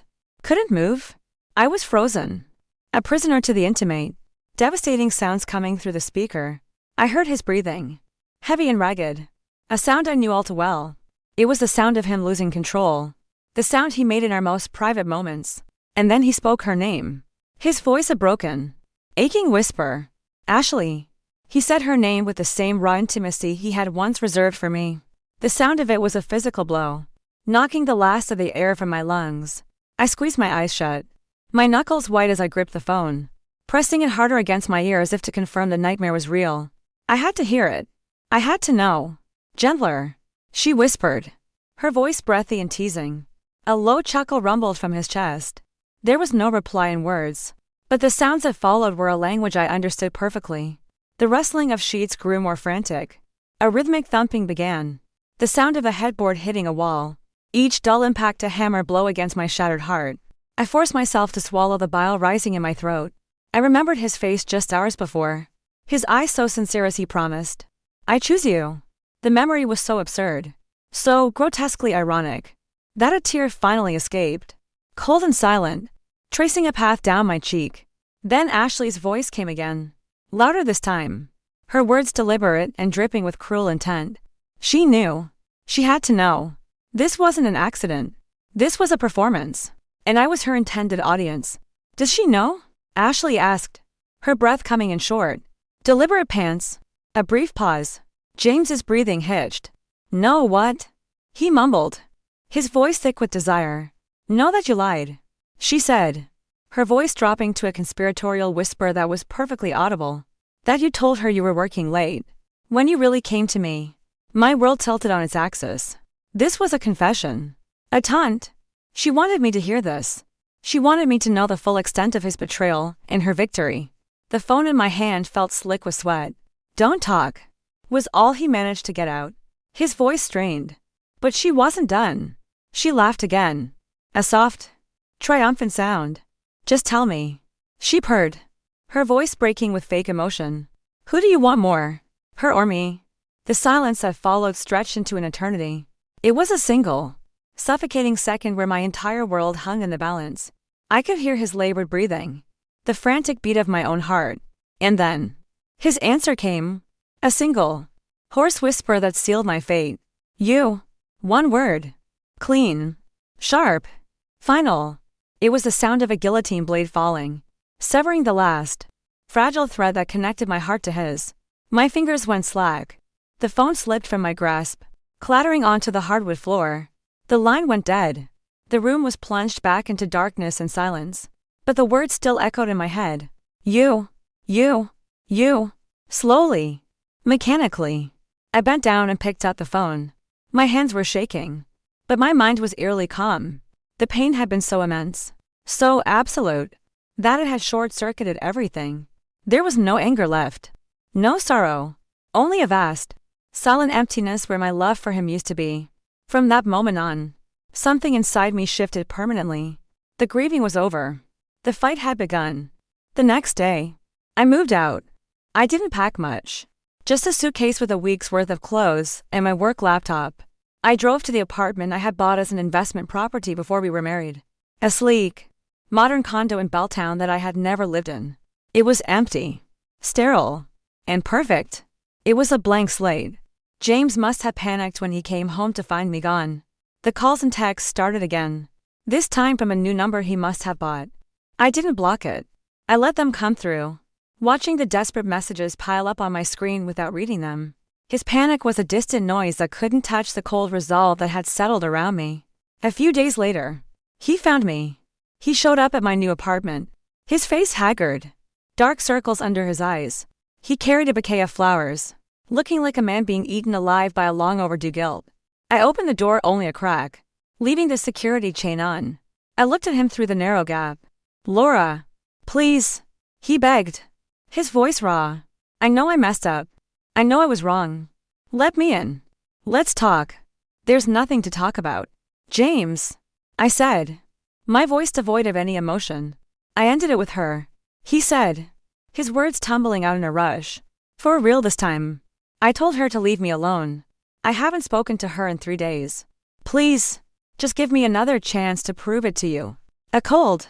Couldn't move. I was frozen. A prisoner to the intimate. Devastating sounds coming through the speaker. I heard his breathing. Heavy and ragged. A sound I knew all too well. It was the sound of him losing control. The sound he made in our most private moments. And then he spoke her name. His voice a broken, aching whisper. Ashley. He said her name with the same raw intimacy he had once reserved for me. The sound of it was a physical blow, knocking the last of the air from my lungs. I squeezed my eyes shut, my knuckles white as I gripped the phone, pressing it harder against my ear as if to confirm the nightmare was real. I had to hear it. I had to know. Gentler. She whispered, her voice breathy and teasing. A low chuckle rumbled from his chest. There was no reply in words, but the sounds that followed were a language I understood perfectly. The rustling of sheets grew more frantic. A rhythmic thumping began. The sound of a headboard hitting a wall. Each dull impact a hammer blow against my shattered heart. I forced myself to swallow the bile rising in my throat. I remembered his face just hours before. His eyes so sincere as he promised. I choose you. The memory was so absurd. So grotesquely ironic. That a tear finally escaped. Cold and silent. Tracing a path down my cheek. Then Ashley's voice came again. Louder this time. Her words deliberate and dripping with cruel intent. She knew. She had to know. This wasn't an accident. This was a performance. And I was her intended audience. Does she know? Ashley asked, her breath coming in short, deliberate pants. A brief pause. James's breathing hitched. No, what? He mumbled, his voice thick with desire. Know that you lied, she said, her voice dropping to a conspiratorial whisper that was perfectly audible. That you told her you were working late. When you really came to me. My world tilted on its axis. This was a confession. A taunt. She wanted me to hear this. She wanted me to know the full extent of his betrayal and her victory. The phone in my hand felt slick with sweat. Don't talk, was all he managed to get out. His voice strained. But she wasn't done. She laughed again. A soft, triumphant sound. Just tell me. She purred, her voice breaking with fake emotion. Who do you want more, her or me? The silence that followed stretched into an eternity. It was a single, suffocating second where my entire world hung in the balance. I could hear his labored breathing, the frantic beat of my own heart. And then, his answer came. A single, hoarse whisper that sealed my fate. You. One word. Clean. Sharp. Final. It was the sound of a guillotine blade falling, severing the last, fragile thread that connected my heart to his. My fingers went slack. The phone slipped from my grasp, clattering onto the hardwood floor. The line went dead. The room was plunged back into darkness and silence. But the words still echoed in my head. You. Slowly. Mechanically. I bent down and picked up the phone. My hands were shaking. But my mind was eerily calm. The pain had been so immense, so absolute, that it had short-circuited everything. There was no anger left. No sorrow. Only a vast, silent emptiness where my love for him used to be. From that moment on, something inside me shifted permanently. The grieving was over. The fight had begun. The next day, I moved out. I didn't pack much. Just a suitcase with a week's worth of clothes and my work laptop. I drove to the apartment I had bought as an investment property before we were married. A sleek, modern condo in Belltown that I had never lived in. It was empty, sterile, and perfect. It was a blank slate. James must have panicked when he came home to find me gone. The calls and texts started again. This time from a new number he must have bought. I didn't block it. I let them come through, watching the desperate messages pile up on my screen without reading them. His panic was a distant noise that couldn't touch the cold resolve that had settled around me. A few days later, he found me. He showed up at my new apartment, his face haggard, dark circles under his eyes. He carried a bouquet of flowers, looking like a man being eaten alive by a long overdue guilt. I opened the door only a crack, leaving the security chain on. I looked at him through the narrow gap. "Laura, please," he begged, his voice raw. "I know I messed up. I know I was wrong. Let me in. Let's talk." "There's nothing to talk about, James," I said, my voice devoid of any emotion. "I ended it with her," he said, his words tumbling out in a rush. "For real this time. I told her to leave me alone. I haven't spoken to her in 3 days. Please, just give me another chance to prove it to you." A cold,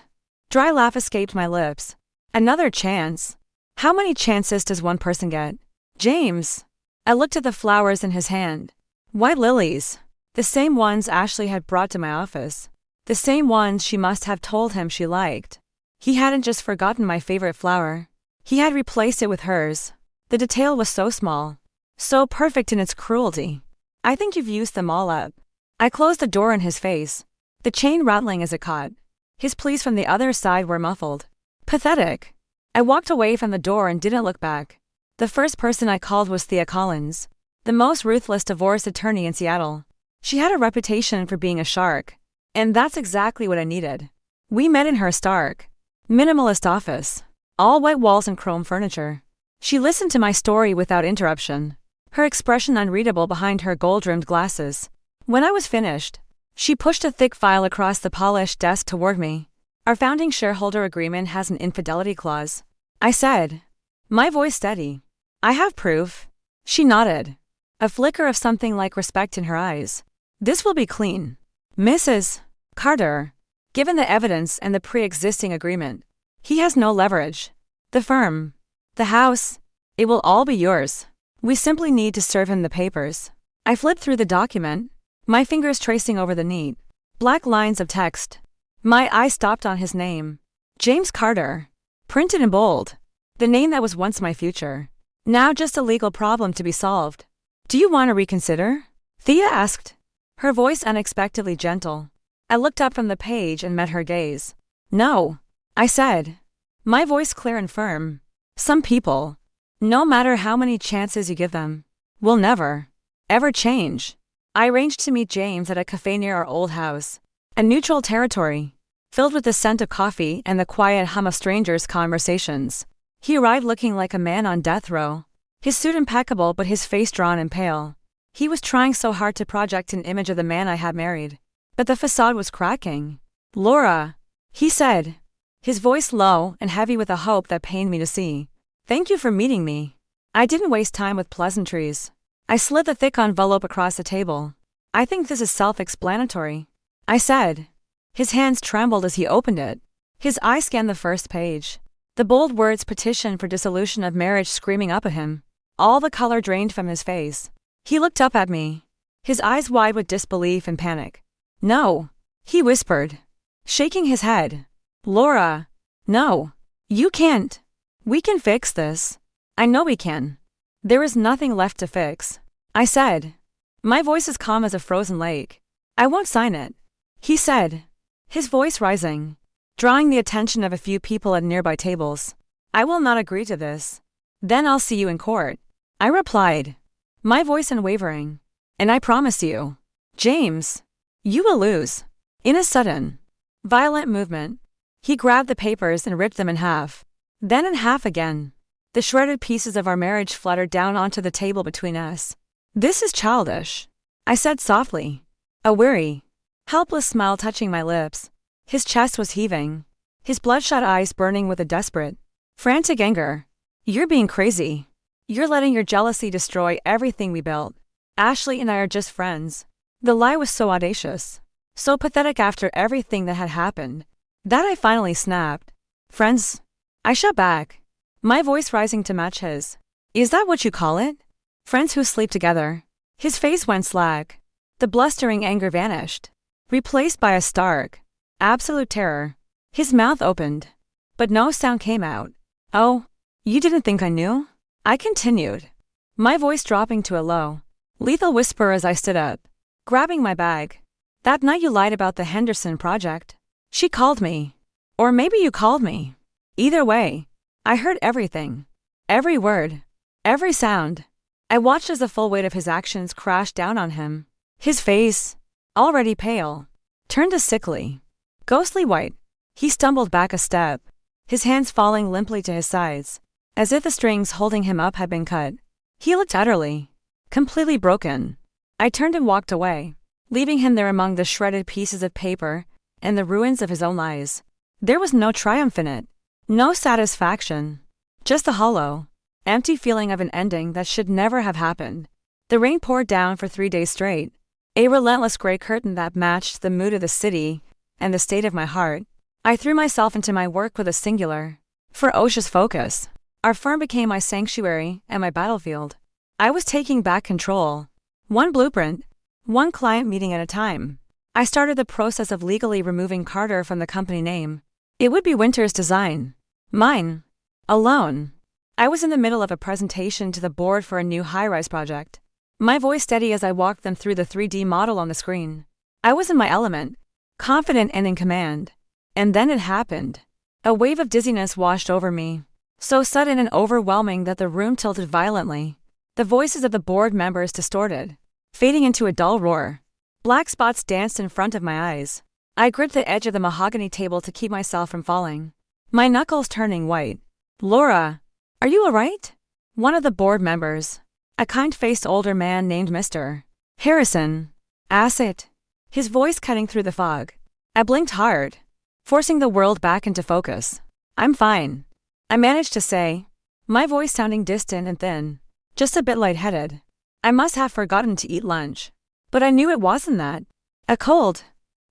dry laugh escaped my lips. Another chance? How many chances does one person get? "James." I looked at the flowers in his hand. White lilies. The same ones Ashley had brought to my office. The same ones she must have told him she liked. He hadn't just forgotten my favorite flower. He had replaced it with hers. The detail was so small, so perfect in its cruelty. "I think you've used them all up." I closed the door in his face, the chain rattling as it caught. His pleas from the other side were muffled. Pathetic. I walked away from the door and didn't look back. The first person I called was Thea Collins, the most ruthless divorce attorney in Seattle. She had a reputation for being a shark, and that's exactly what I needed. We met in her stark, minimalist office, all white walls and chrome furniture. She listened to my story without interruption, her expression unreadable behind her gold-rimmed glasses. When I was finished, she pushed a thick file across the polished desk toward me. "Our founding shareholder agreement has an infidelity clause," I said, my voice steady. "I have proof." She nodded, a flicker of something like respect in her eyes. "This will be clean, Mrs. Carter, given the evidence and the pre-existing agreement. He has no leverage. The firm, the house, it will all be yours. We simply need to serve him the papers." I flipped through the document, my fingers tracing over the neat, black lines of text. My eye stopped on his name. James Carter. Printed in bold. The name that was once my future. Now just a legal problem to be solved. "Do you want to reconsider?" Thea asked, her voice unexpectedly gentle. I looked up from the page and met her gaze. "No," I said, my voice clear and firm. "Some people, no matter how many chances you give them, will never, ever change." I arranged to meet James at a cafe near our old house. A neutral territory, filled with the scent of coffee and the quiet hum of strangers' conversations. He arrived looking like a man on death row, his suit impeccable but his face drawn and pale. He was trying so hard to project an image of the man I had married, but the facade was cracking. "Laura," he said, his voice low and heavy with a hope that pained me to see. "Thank you for meeting me." I didn't waste time with pleasantries. I slid the thick envelope across the table. "I think this is self-explanatory," I said. His hands trembled as he opened it. His eye scanned the first page. The bold words "petition for dissolution of marriage" screaming up at him. All the color drained from his face. He looked up at me, his eyes wide with disbelief and panic. "No," he whispered, shaking his head. "Laura, no. You can't. We can fix this. I know we can. There is nothing left to fix," I said, my voice as calm as a frozen lake. "I won't sign it," he said, his voice rising, drawing the attention of a few people at nearby tables. "I will not agree to this. Then I'll see you in court," I replied, my voice unwavering. "And I promise you, James, you will lose." In a sudden, violent movement, he grabbed the papers and ripped them in half. Then in half again. The shredded pieces of our marriage fluttered down onto the table between us. "This is childish," I said softly, a weary, helpless smile touching my lips. His chest was heaving, his bloodshot eyes burning with a desperate, Frantic anger. You're being crazy. You're letting your jealousy destroy everything we built. Ashley and I are just friends. The lie was so audacious, so pathetic after everything that had happened, that I finally snapped. Friends? I shot back, my voice rising to match his. Is that what you call it? Friends who sleep together. His face went slack. The blustering anger vanished, replaced by a stark, absolute terror. His mouth opened, but no sound came out. Oh, you didn't think I knew? I continued, my voice dropping to a low, lethal whisper as I stood up, grabbing my bag. That night you lied about the Henderson project. She called me. Or maybe you called me. Either way, I heard everything. Every word. Every sound. I watched as the full weight of his actions crashed down on him. His face, already pale, turned a sickly, ghostly white. He stumbled back a step, his hands falling limply to his sides, as if the strings holding him up had been cut. He looked utterly, completely broken. I turned and walked away, leaving him there among the shredded pieces of paper and the ruins of his own lies. There was no triumph in it, no satisfaction, just the hollow, empty feeling of an ending that should never have happened. The rain poured down for 3 days straight, a relentless gray curtain that matched the mood of the city and the state of my heart. I threw myself into my work with a singular, ferocious focus. Our firm became my sanctuary and my battlefield. I was taking back control, one blueprint, one client meeting at a time. I started the process of legally removing Carter from the company name. It would be Winter's design. Mine. Alone. I was in the middle of a presentation to the board for a new high-rise project, my voice steady as I walked them through the 3D model on the screen. I was in my element, confident and in command. And then it happened. A wave of dizziness washed over me, so sudden and overwhelming that the room tilted violently. The voices of the board members distorted, fading into a dull roar. Black spots danced in front of my eyes. I gripped the edge of the mahogany table to keep myself from falling, my knuckles turning white. Laura, are you all right? One of the board members, a kind-faced older man named Mr. Harrison, asked it, his voice cutting through the fog. I blinked hard, forcing the world back into focus. I'm fine, I managed to say, my voice sounding distant and thin, just a bit lightheaded. I must have forgotten to eat lunch, but I knew it wasn't that. A cold,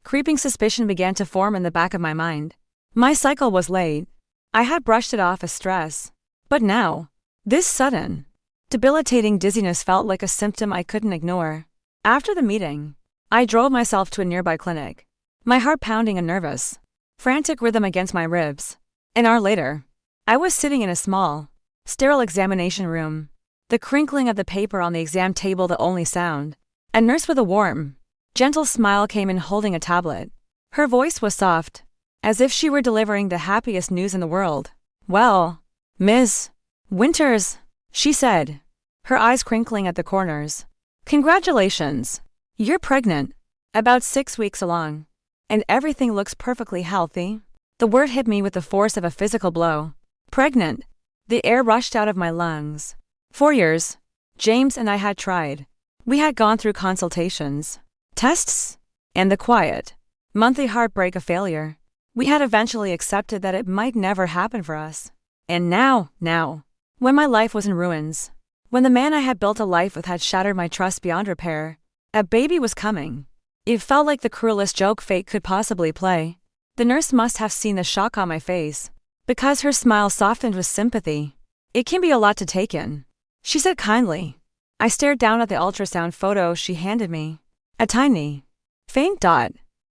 creeping suspicion began to form in the back of my mind. My cycle was late. I had brushed it off as stress. But now, this sudden, debilitating dizziness felt like a symptom I couldn't ignore. After the meeting, I drove myself to a nearby clinic, my heart pounding a nervous, frantic rhythm against my ribs. An hour later, I was sitting in a small, sterile examination room, the crinkling of the paper on the exam table the only sound. A nurse with a warm, gentle smile came in holding a tablet. Her voice was soft, as if she were delivering the happiest news in the world. Well, Miss Winters, she said, her eyes crinkling at the corners. Congratulations. You're pregnant, about 6 weeks along, and everything looks perfectly healthy. The word hit me with the force of a physical blow. Pregnant. The air rushed out of my lungs. 4 years, James and I had tried. We had gone through consultations, tests, and the quiet, monthly heartbreak of failure. We had eventually accepted that it might never happen for us. And now, when my life was in ruins, when the man I had built a life with had shattered my trust beyond repair, a baby was coming. It felt like the cruelest joke fate could possibly play. The nurse must have seen the shock on my face, because her smile softened with sympathy. It can be a lot to take in, she said kindly. I stared down at the ultrasound photo she handed me. A tiny, faint dot,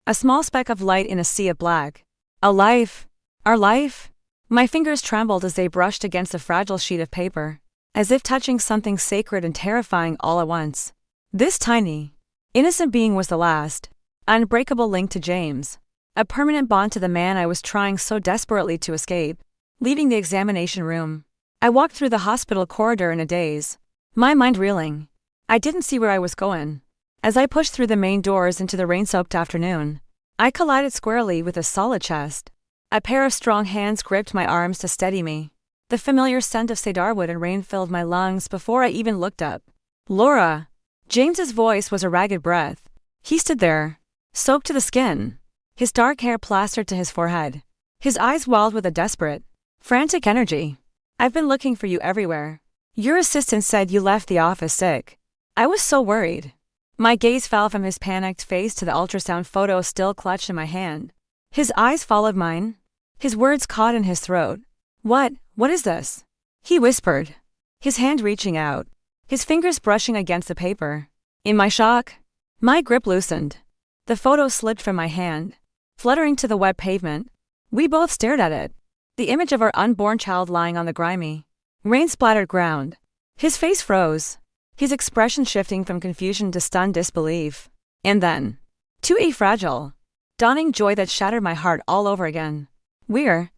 a small speck of light in a sea of black. A life, our life. My fingers trembled as they brushed against a fragile sheet of paper, as if touching something sacred and terrifying all at once. This tiny, innocent being was the last, unbreakable link to James, a permanent bond to the man I was trying so desperately to escape. Leaving the examination room, I walked through the hospital corridor in a daze, my mind reeling. I didn't see where I was going. As I pushed through the main doors into the rain-soaked afternoon, I collided squarely with a solid chest. A pair of strong hands gripped my arms to steady me. The familiar scent of cedarwood and rain filled my lungs before I even looked up. Laura! James's voice was a ragged breath. He stood there, soaked to the skin, his dark hair plastered to his forehead. His eyes welled with a desperate, Frantic energy. I've been looking for you everywhere. Your assistant said you left the office sick. I was so worried. My gaze fell from his panicked face to the ultrasound photo still clutched in my hand. His eyes followed mine. His words caught in his throat. What is this? He whispered, his hand reaching out, his fingers brushing against the paper. In my shock, my grip loosened. The photo slipped from my hand, fluttering to the wet pavement. We both stared at it. The image of our unborn child lying on the grimy, rain-splattered ground. His face froze, his expression shifting from confusion to stunned disbelief. And then, to a fragile, dawning joy that shattered my heart all over again. We're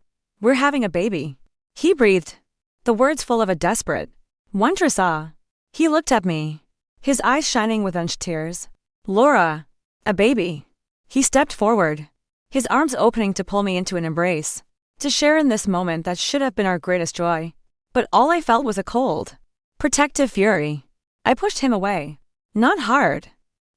having a baby. He breathed, the words full of a desperate, wondrous awe. He looked at me, his eyes shining with unshed tears. Laura, a baby. He stepped forward, his arms opening to pull me into an embrace, to share in this moment that should have been our greatest joy. But all I felt was a cold, protective fury. I pushed him away, not hard,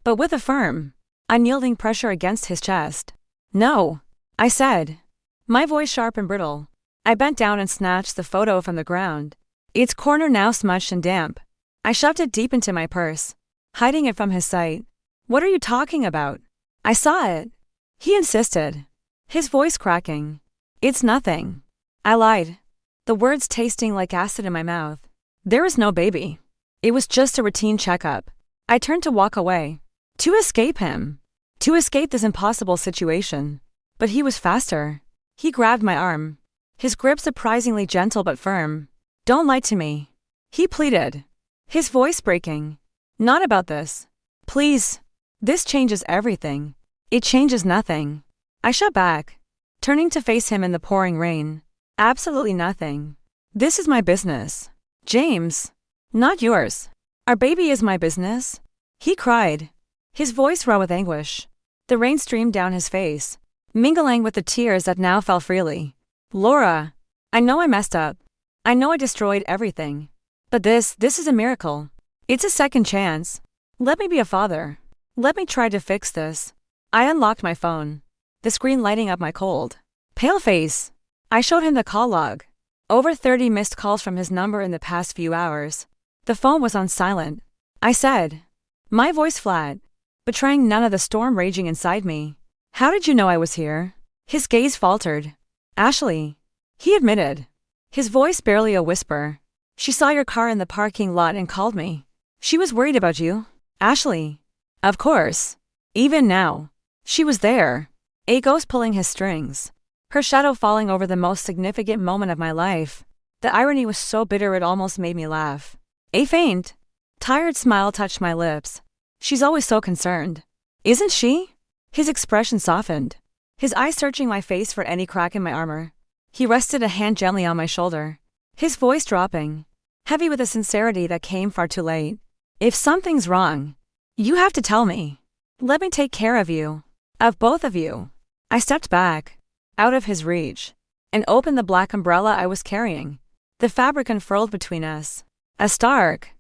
but with a firm, unyielding pressure against his chest. No, I said, my voice sharp and brittle. I bent down and snatched the photo from the ground, its corner now smudged and damp. I shoved it deep into my purse, hiding it from his sight. What are you talking about? I saw it. He insisted, his voice cracking. It's nothing. I lied, the words tasting like acid in my mouth. There is no baby. It was just a routine checkup. I turned to walk away, to escape him, to escape this impossible situation. But he was faster. He grabbed my arm, his grip surprisingly gentle but firm. Don't lie to me, he pleaded, his voice breaking. Not about this. Please. This changes everything. It changes nothing. I shot back, turning to face him in the pouring rain. Absolutely nothing. This is my business, James, not yours. Our baby is my business, he cried, his voice raw with anguish. The rain streamed down his face, mingling with the tears that now fell freely. Laura, I know I messed up. I know I destroyed everything. But this is a miracle. It's a second chance. Let me be a father. Let me try to fix this. I unlocked my phone, the screen lighting up my cold, pale face. I showed him the call log. Over 30 missed calls from his number in the past few hours. The phone was on silent. I said, my voice flat, betraying none of the storm raging inside me. How did you know I was here? His gaze faltered. Ashley, he admitted, his voice barely a whisper. She saw your car in the parking lot and called me. She was worried about you. Ashley. Of course. Even now. She was there. A ghost pulling his strings. Her shadow falling over the most significant moment of my life. The irony was so bitter it almost made me laugh. A faint, tired smile touched my lips. She's always so concerned. Isn't she? His expression softened, his eyes searching my face for any crack in my armor. He rested a hand gently on my shoulder, his voice dropping, heavy with a sincerity that came far too late. If something's wrong, you have to tell me. Let me take care of you. Of both of you. I stepped back, out of his reach, and opened the black umbrella I was carrying. The fabric unfurled between us. A stark,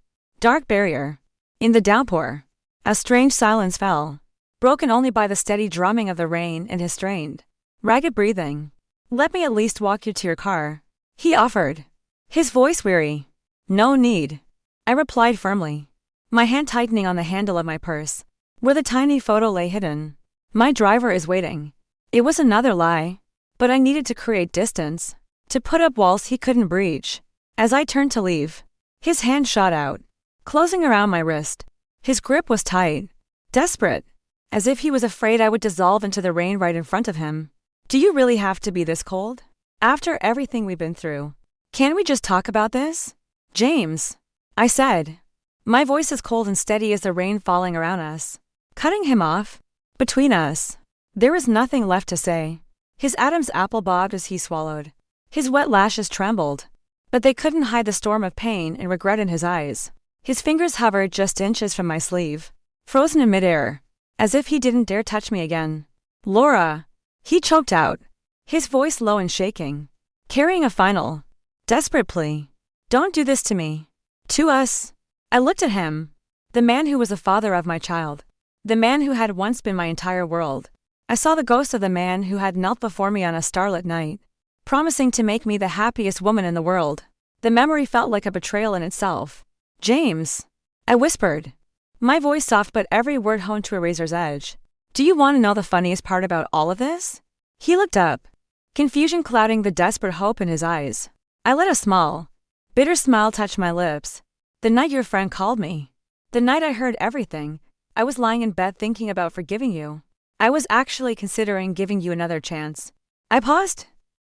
dark barrier. In the downpour, a strange silence fell, broken only by the steady drumming of the rain and his strained, ragged breathing. Let me at least walk you to your car, he offered, his voice weary. No need, I replied firmly, my hand tightening on the handle of my purse, where the tiny photo lay hidden. My driver is waiting. It was another lie, but I needed to create distance, to put up walls he couldn't breach. As I turned to leave, his hand shot out, closing around my wrist. His grip was tight, desperate, as if he was afraid I would dissolve into the rain right in front of him. Do you really have to be this cold? After everything we've been through, can't we just talk about this? James, I said, my voice as cold and steady as the rain falling around us. Cutting him off. Between us, there was nothing left to say. His Adam's apple bobbed as he swallowed. His wet lashes trembled, but they couldn't hide the storm of pain and regret in his eyes. His fingers hovered just inches from my sleeve, frozen in midair, as if he didn't dare touch me again. Laura, he choked out, his voice low and shaking, carrying a final, desperate plea. Don't do this to me. To us. I looked at him, the man who was the father of my child, the man who had once been my entire world. I saw the ghost of the man who had knelt before me on a starlit night. promising to make me the happiest woman in the world. The memory felt like a betrayal in itself. James, I whispered, my voice soft but every word honed to a razor's edge. Do you want to know the funniest part about all of this? He looked up, confusion clouding the desperate hope in his eyes. I let a small, bitter smile touch my lips. The night your friend called me. The night I heard everything. I was lying in bed thinking about forgiving you. I was actually considering giving you another chance. I paused,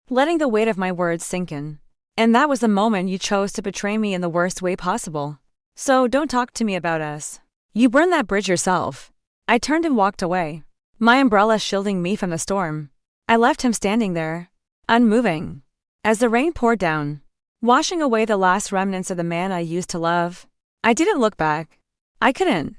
letting the weight of my words sink in. And that was the moment you chose to betray me in the worst way possible. So don't talk to me about us. You burned that bridge yourself. I turned and walked away, my umbrella shielding me from the storm. I left him standing there, unmoving, as the rain poured down, washing away the last remnants of the man I used to love. I didn't look back. I couldn't.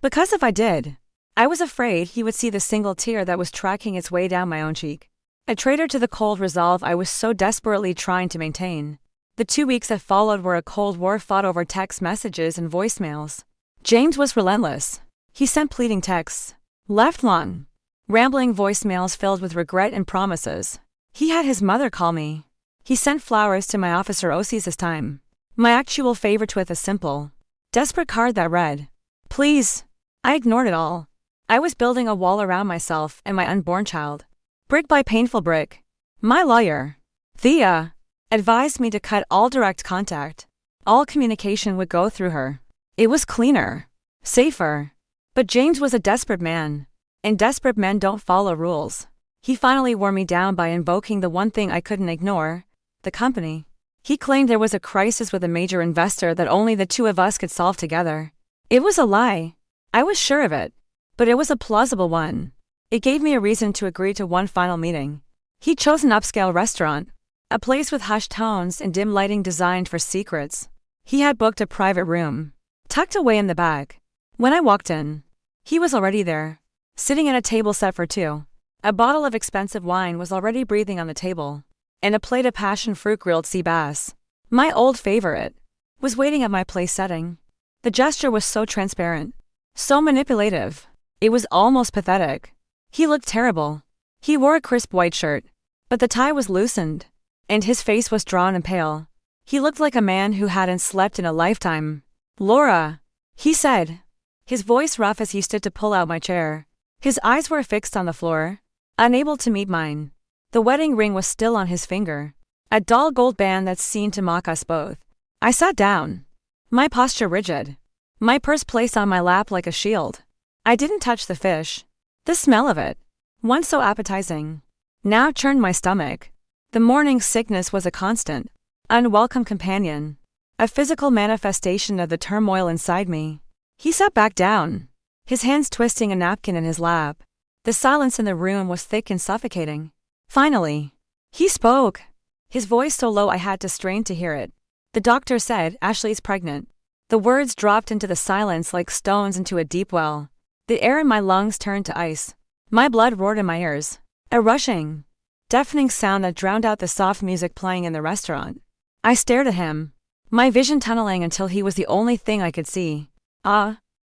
Because if I did, I was afraid he would see the single tear that was tracking its way down my own cheek. A traitor to the cold resolve I was so desperately trying to maintain. The 2 weeks that followed were a cold war fought over text messages and voicemails. James was relentless. He sent pleading texts, left long, rambling voicemails filled with regret and promises. He had his mother call me. He sent flowers to my officer OCs this time. My actual favorite with a simple, desperate card that read, "Please." I ignored it all. I was building a wall around myself and my unborn child. Brick by painful brick. My lawyer, Thea, advised me to cut all direct contact. All communication would go through her. It was cleaner, safer. But James was a desperate man, and desperate men don't follow rules. He finally wore me down by invoking the one thing I couldn't ignore, the company. He claimed there was a crisis with a major investor that only the two of us could solve together. It was a lie. I was sure of it. But it was a plausible one. It gave me a reason to agree to one final meeting. He chose an upscale restaurant, a place with hushed tones and dim lighting designed for secrets. He had booked a private room, tucked away in the back. When I walked in, he was already there, sitting at a table set for two. A bottle of expensive wine was already breathing on the table, and a plate of passion fruit grilled sea bass, my old favorite, was waiting at my place setting. The gesture was so transparent, so manipulative. It was almost pathetic. He looked terrible. He wore a crisp white shirt, but the tie was loosened, and his face was drawn and pale. He looked like a man who hadn't slept in a lifetime. "Laura," he said, his voice rough as he stood to pull out my chair. His eyes were fixed on the floor, unable to meet mine. The wedding ring was still on his finger, a dull gold band that seemed to mock us both. I sat down, my posture rigid, my purse placed on my lap like a shield. I didn't touch the fish. The smell of it, once so appetizing, now churned my stomach. The morning sickness was a constant, unwelcome companion, a physical manifestation of the turmoil inside me. He sat back down, his hands twisting a napkin in his lap. The silence in the room was thick and suffocating. Finally, he spoke, his voice so low I had to strain to hear it. "The doctor said Ashley's pregnant." The words dropped into the silence like stones into a deep well. The air in my lungs turned to ice. My blood roared in my ears, a rushing, deafening sound that drowned out the soft music playing in the restaurant. I stared at him, my vision tunneling until he was the only thing I could see.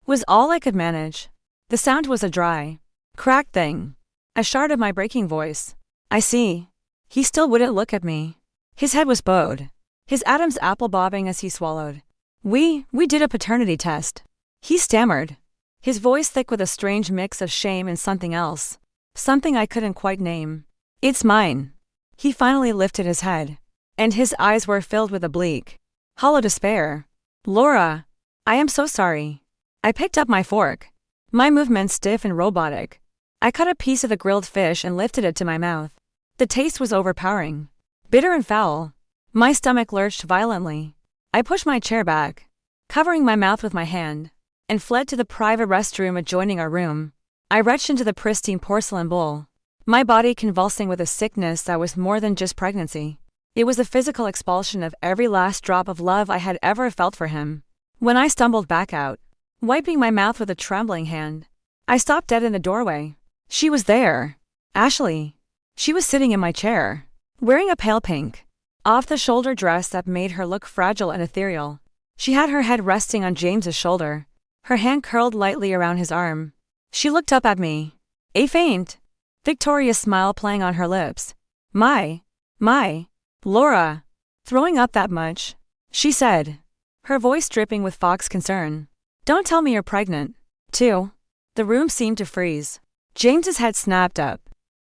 Was all I could manage. The sound was a dry, cracked thing, a shard of my breaking voice. "I see." He still wouldn't look at me. His head was bowed, his Adam's apple bobbing as he swallowed. We did a paternity test." He stammered, his voice thick with a strange mix of shame and something else, something I couldn't quite name. "It's mine." He finally lifted his head, and his eyes were filled with a bleak, hollow despair. "Laura, I am so sorry." I picked up my fork, my movements stiff and robotic. I cut a piece of the grilled fish and lifted it to my mouth. The taste was overpowering, bitter and foul. My stomach lurched violently. I pushed my chair back, covering my mouth with my hand, and fled to the private restroom adjoining our room. I reached into the pristine porcelain bowl, my body convulsing with a sickness that was more than just pregnancy. It was a physical expulsion of every last drop of love I had ever felt for him. When I stumbled back out, wiping my mouth with a trembling hand, I stopped dead in the doorway. She was there. Ashley. She was sitting in my chair, wearing a pale pink, off-the-shoulder dress that made her look fragile and ethereal. She had her head resting on James's shoulder, her hand curled lightly around his arm. She looked up at me, a faint, victorious smile playing on her lips. My My. Laura. Throwing up that much? She said, her voice dripping with Fox concern. Don't tell me you're pregnant, too. The room seemed to freeze. James's head snapped up,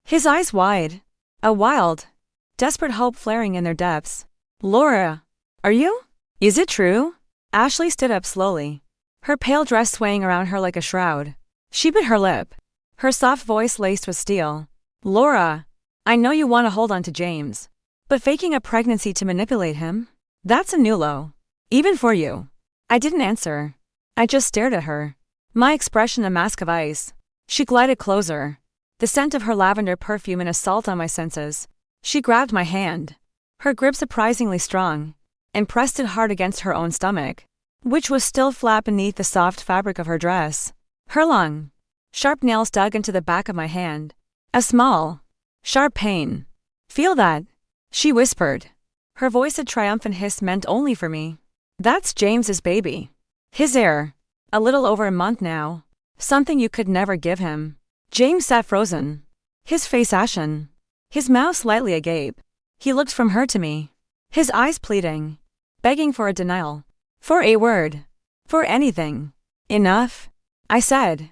his eyes wide, a wild, desperate hope flaring in their depths. Laura, are you? Is it true? Ashley stood up slowly, her pale dress swaying around her like a shroud. She bit her lip, her soft voice laced with steel. Laura, I know you want to hold on to James, but faking a pregnancy to manipulate him? That's a new low. Even for you. I didn't answer. I just stared at her, my expression a mask of ice. She glided closer, the scent of her lavender perfume an assault on my senses. She grabbed my hand, her grip surprisingly strong, and pressed it hard against her own stomach, which was still flat beneath the soft fabric of her dress. Her long, sharp nails dug into the back of my hand. A small, sharp pain. Feel that? She whispered, her voice a triumphant hiss meant only for me. That's James's baby. His heir. A little over a month now. Something you could never give him. James sat frozen, his face ashen, his mouth slightly agape. He looked from her to me, his eyes pleading, begging for a denial, for a word, for anything. Enough, I said,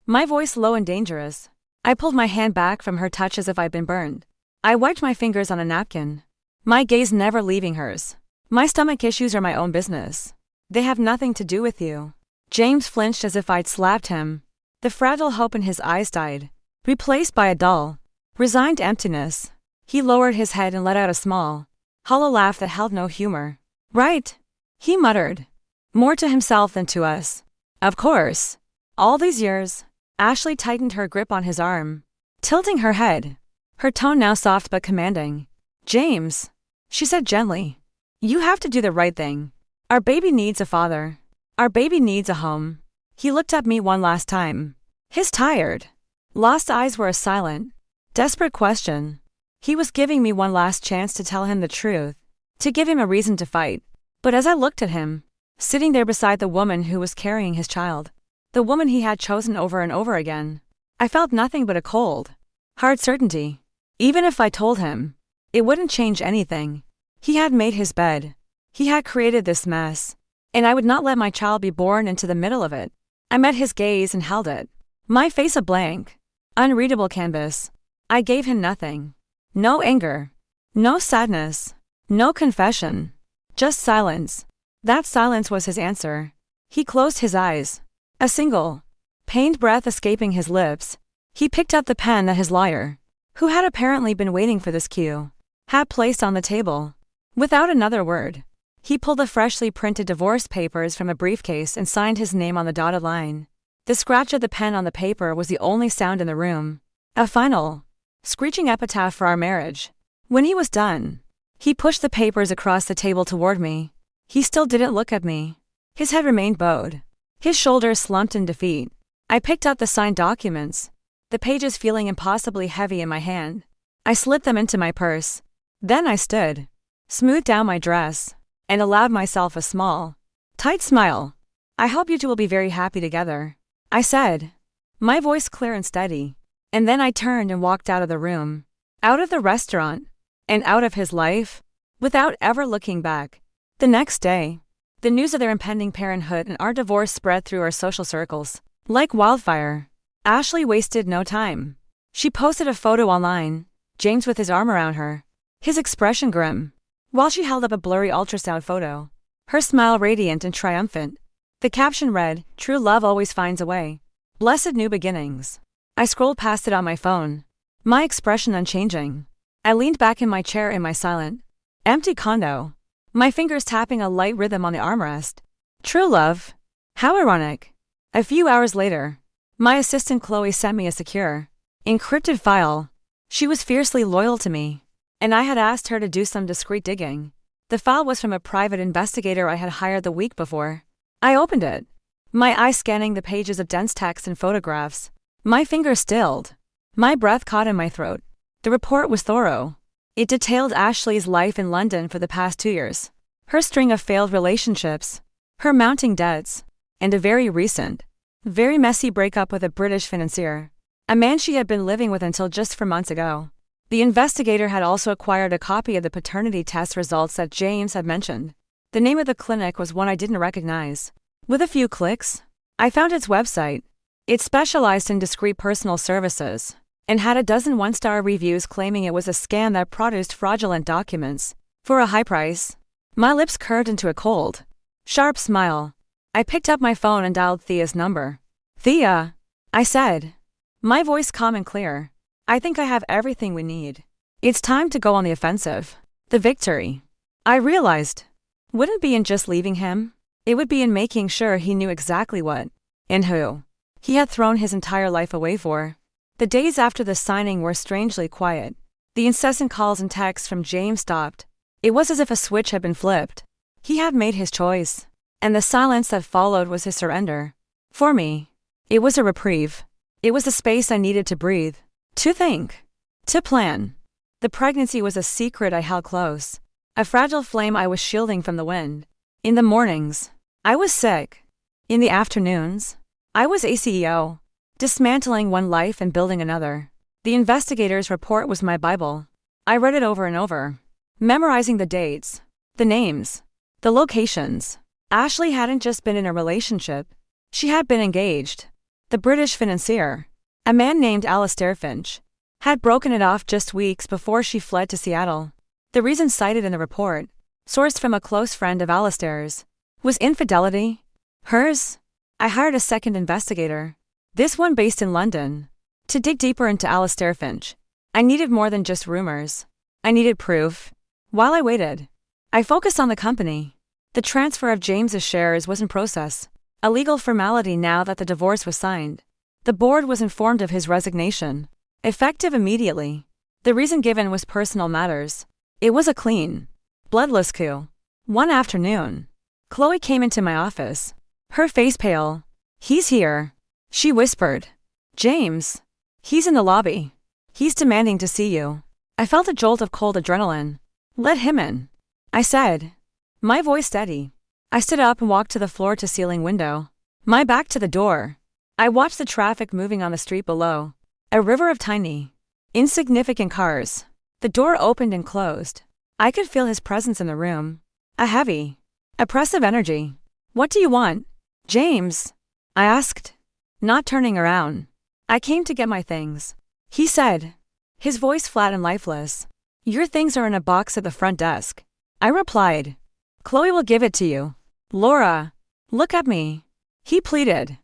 my voice low and dangerous. I pulled my hand back from her touch as if I'd been burned. I wiped my fingers on a napkin, my gaze never leaving hers. My stomach issues are my own business. They have nothing to do with you. James flinched as if I'd slapped him. The fragile hope in his eyes died, replaced by a dull, resigned emptiness. He lowered his head and let out a small, hollow laugh that held no humor. Right, he muttered, more to himself than to us. Of course. All these years. Ashley tightened her grip on his arm, tilting her head, her tone now soft but commanding. James, she said gently, you have to do the right thing. Our baby needs a father. Our baby needs a home. He looked at me one last time. His tired, lost eyes were a silent, desperate question. He was giving me one last chance to tell him the truth, to give him a reason to fight. But as I looked at him, sitting there beside the woman who was carrying his child, the woman he had chosen over and over again, I felt nothing but a cold, hard certainty. Even if I told him, it wouldn't change anything. He had made his bed. He had created this mess. And I would not let my child be born into the middle of it. I met his gaze and held it, my face a blank, unreadable canvas. I gave him nothing. No anger. No sadness. No confession. Just silence. That silence was his answer. He closed his eyes. A single, pained breath escaping his lips. He picked up the pen that his lawyer, who had apparently been waiting for this cue, had placed on the table. Without another word, he pulled the freshly printed divorce papers from a briefcase and signed his name on the dotted line. The scratch of the pen on the paper was the only sound in the room. A final, screeching epitaph for our marriage. When he was done, he pushed the papers across the table toward me. He still didn't look at me. His head remained bowed, his shoulders slumped in defeat. I picked up the signed documents, the pages feeling impossibly heavy in my hand. I slipped them into my purse. Then I stood, smoothed down my dress, and allowed myself a small, tight smile. I hope you two will be very happy together, I said, my voice clear and steady. And then I turned and walked out of the room, out of the restaurant, and out of his life, without ever looking back. The next day, the news of their impending parenthood and our divorce spread through our social circles, like wildfire. Ashley wasted no time. She posted a photo online, James with his arm around her, his expression grim, while she held up a blurry ultrasound photo, her smile radiant and triumphant. The caption read, "True love always finds a way. Blessed new beginnings." I scrolled past it on my phone, my expression unchanging. I leaned back in my chair in my silent, empty condo, my fingers tapping a light rhythm on the armrest. True love? How ironic. A few hours later, my assistant Chloe sent me a secure, encrypted file. She was fiercely loyal to me, and I had asked her to do some discreet digging. The file was from a private investigator I had hired the week before. I opened it, my eyes scanning the pages of dense text and photographs. My fingers stilled, my breath caught in my throat. The report was thorough. It detailed Ashley's life in London for the past 2 years, her string of failed relationships, her mounting debts, and a very recent, very messy breakup with a British financier, a man she had been living with until just 4 months ago. The investigator had also acquired a copy of the paternity test results that James had mentioned. The name of the clinic was one I didn't recognize. With a few clicks, I found its website. It specialized in discreet personal services and had a dozen one-star reviews claiming it was a scam that produced fraudulent documents for a high price. My lips curved into a cold, sharp smile. I picked up my phone and dialed Thea's number. "Thea," I said, my voice calm and clear. "I think I have everything we need. It's time to go on the offensive." The victory, I realized, wouldn't be in just leaving him. It would be in making sure he knew exactly what and who he had thrown his entire life away for. The days after the signing were strangely quiet. The incessant calls and texts from James stopped. It was as if a switch had been flipped. He had made his choice, and the silence that followed was his surrender. For me, it was a reprieve. It was the space I needed to breathe, to think, to plan. The pregnancy was a secret I held close, a fragile flame I was shielding from the wind. In the mornings, I was sick. In the afternoons, I was a CEO, dismantling one life and building another. The investigator's report was my Bible. I read it over and over, memorizing the dates, the names, the locations. Ashley hadn't just been in a relationship, she had been engaged. The British financier, a man named Alistair Finch, had broken it off just weeks before she fled to Seattle. The reason cited in the report, sourced from a close friend of Alistair's, was infidelity. Hers? I hired a second investigator, this one based in London, to dig deeper into Alistair Finch. I needed more than just rumors. I needed proof. While I waited, I focused on the company. The transfer of James's shares was in process, a legal formality now that the divorce was signed. The board was informed of his resignation, effective immediately. The reason given was personal matters. It was a clean, bloodless coup. One afternoon, Chloe came into my office, her face pale. "He's here," she whispered. "James. He's in the lobby. He's demanding to see you." I felt a jolt of cold adrenaline. "Let him in," I said, my voice steady. I stood up and walked to the floor-to-ceiling window, my back to the door. I watched the traffic moving on the street below, a river of tiny, insignificant cars. The door opened and closed. I could feel his presence in the room, a heavy, oppressive energy. "What do you want, James?" I asked, not turning around. "I came to get my things," he said, his voice flat and lifeless. "Your things are in a box at the front desk," I replied. "Chloe will give it to you." "Laura, look at me," he pleaded.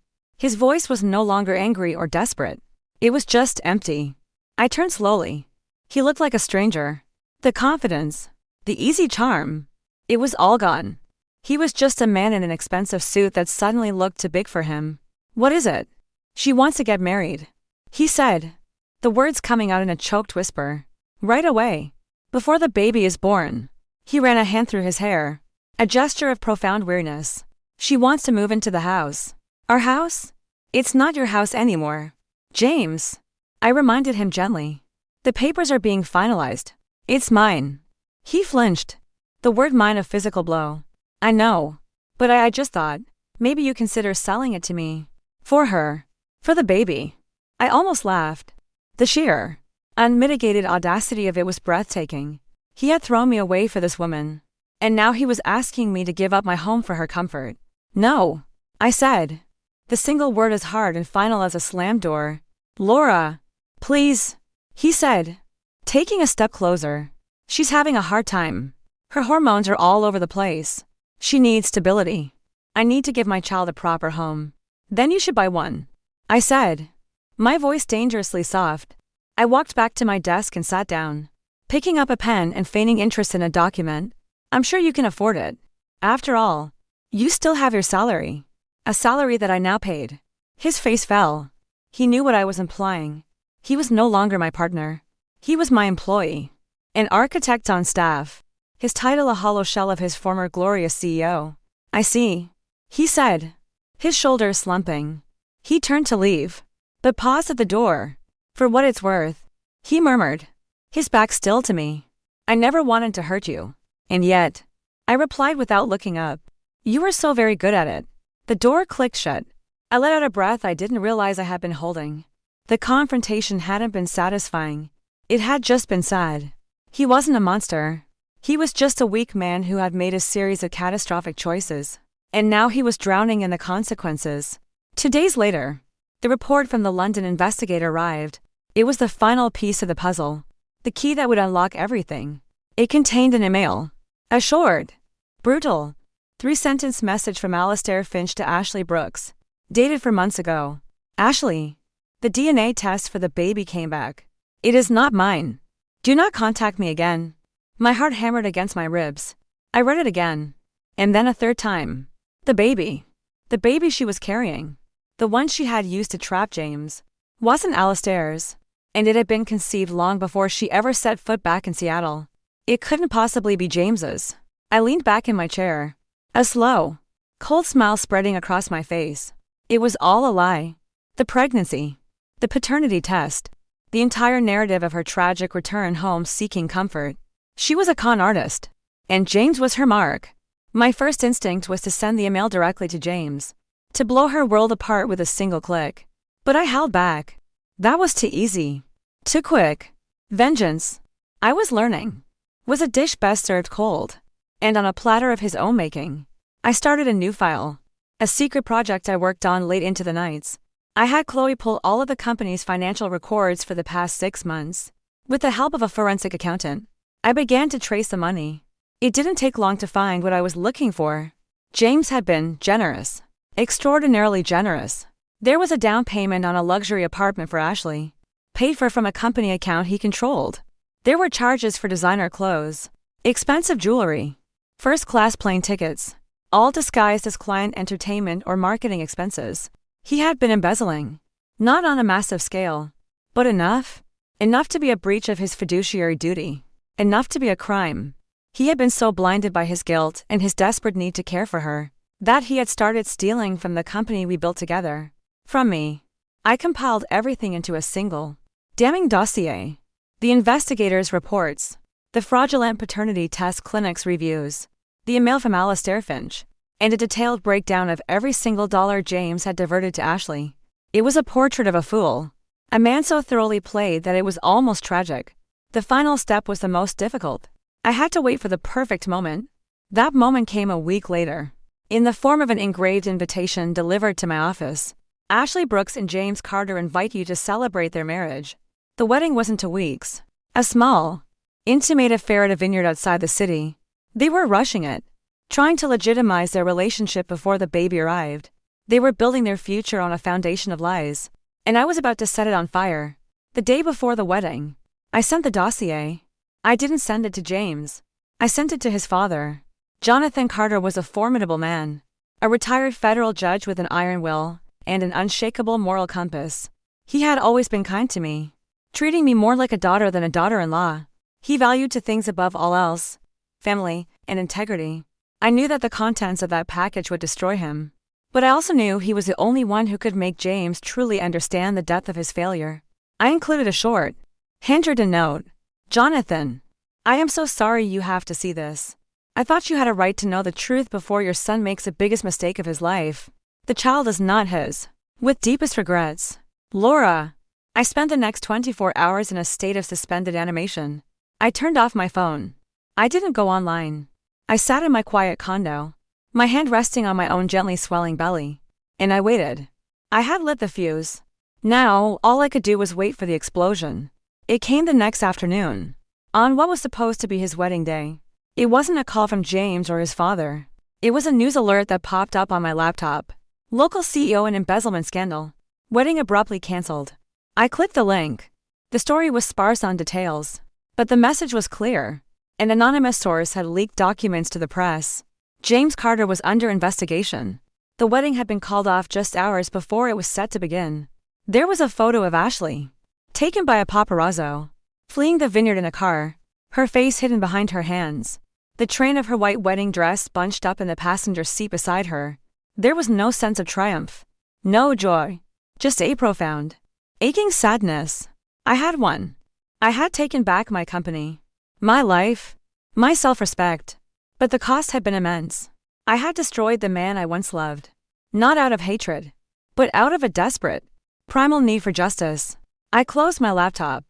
His voice was no longer angry or desperate. It was just empty. I turned slowly. He looked like a stranger. The confidence, the easy charm, it was all gone. He was just a man in an expensive suit that suddenly looked too big for him. "What is it?" "She wants to get married," he said, the words coming out in a choked whisper. "Right away. Before the baby is born." He ran a hand through his hair, a gesture of profound weariness. "She wants to move into the house." "Our house? It's not your house anymore, James," I reminded him gently. "The papers are being finalized. It's mine." He flinched, the word mine a physical blow. "I know, but I just thought, maybe you consider selling it to me. For her. For the baby." I almost laughed. The sheer, unmitigated audacity of it was breathtaking. He had thrown me away for this woman, and now he was asking me to give up my home for her comfort. "No," I said, the single word as hard and final as a slammed door. "Laura, please," he said, taking a step closer. "She's having a hard time. Her hormones are all over the place. She needs stability. I need to give my child a proper home. Then you should buy one," I said, my voice dangerously soft. I walked back to my desk and sat down, picking up a pen and feigning interest in a document. "I'm sure you can afford it. After all, you still have your salary." A salary that I now paid. His face fell. He knew what I was implying. He was no longer my partner. He was my employee. An architect on staff. His title a hollow shell of his former glorious CEO. "I see," he said, his shoulders slumping. He turned to leave, but paused at the door. "For what it's worth," he murmured, his back still to me. "I never wanted to hurt you. And yet," I replied without looking up, "you were so very good at it." The door clicked shut. I let out a breath I didn't realize I had been holding. The confrontation hadn't been satisfying. It had just been said. He wasn't a monster. He was just a weak man who had made a series of catastrophic choices. And now he was drowning in the consequences. 2 days later, the report from the London investigator arrived. It was the final piece of the puzzle. The key that would unlock everything. It contained an email. A short, brutal, 3-sentence message from Alastair Finch to Ashley Brooks, dated for months ago. Ashley, the DNA test for the baby came back. It is not mine. Do not contact me again. My heart hammered against my ribs. I read it again. And then a third time. The baby she was carrying, the one she had used to trap James, wasn't Alastair's, and it had been conceived long before she ever set foot back in Seattle. It couldn't possibly be James's. I leaned back in my chair, a slow, cold smile spreading across my face. It was all a lie. The pregnancy, the paternity test, the entire narrative of her tragic return home seeking comfort. She was a con artist, and James was her mark. My first instinct was to send the email directly to James, to blow her world apart with a single click. But I held back. That was too easy. Too quick. Vengeance, I was learning, was a dish best served cold, and on a platter of his own making. I started a new file, a secret project I worked on late into the nights. I had Chloe pull all of the company's financial records for the past 6 months. With the help of a forensic accountant, I began to trace the money. It didn't take long to find what I was looking for. James had been generous, extraordinarily generous. There was a down payment on a luxury apartment for Ashley, paid for from a company account he controlled. There were charges for designer clothes, expensive jewelry, first-class plane tickets, all disguised as client entertainment or marketing expenses. He had been embezzling, not on a massive scale, but enough to be a breach of his fiduciary duty, enough to be a crime. He had been so blinded by his guilt and his desperate need to care for her, that he had started stealing from the company we built together. From me. I compiled everything into a single, damning dossier. The investigators' reports, the fraudulent paternity test clinic's reviews, the email from Alastair Finch, and a detailed breakdown of every single dollar James had diverted to Ashley. It was a portrait of a fool, a man so thoroughly played that it was almost tragic. The final step was the most difficult. I had to wait for the perfect moment. That moment came a week later, in the form of an engraved invitation delivered to my office. Ashley Brooks and James Carter invite you to celebrate their marriage. The wedding wasn't 2 weeks. A small, intimate affair at a vineyard outside the city. They were rushing it, trying to legitimize their relationship before the baby arrived. They were building their future on a foundation of lies, and I was about to set it on fire. The day before the wedding, I sent the dossier. I didn't send it to James. I sent it to his father. Jonathan Carter was a formidable man, a retired federal judge with an iron will and an unshakable moral compass. He had always been kind to me, treating me more like a daughter than a daughter-in-law. He valued two things above all else: family and integrity. I knew that the contents of that package would destroy him, but I also knew he was the only one who could make James truly understand the depth of his failure. I included a short, handwritten note. Jonathan, I am so sorry you have to see this. I thought you had a right to know the truth before your son makes the biggest mistake of his life. The child is not his. With deepest regrets, Laura. I spent the next 24 hours in a state of suspended animation. I turned off my phone. I didn't go online. I sat in my quiet condo, my hand resting on my own gently swelling belly, and I waited. I had lit the fuse. Now, all I could do was wait for the explosion. It came the next afternoon, on what was supposed to be his wedding day. It wasn't a call from James or his father. It was a news alert that popped up on my laptop. Local CEO and embezzlement scandal. Wedding abruptly cancelled. I clicked the link. The story was sparse on details, but the message was clear. An anonymous source had leaked documents to the press. James Carter was under investigation. The wedding had been called off just hours before it was set to begin. There was a photo of Ashley, taken by a paparazzo, fleeing the vineyard in a car, her face hidden behind her hands, the train of her white wedding dress bunched up in the passenger seat beside her. There was no sense of triumph, no joy, just a profound, aching sadness. I had won. I had taken back my company, my life, my self-respect, but the cost had been immense. I had destroyed the man I once loved, not out of hatred, but out of a desperate, primal need for justice. I closed my laptop,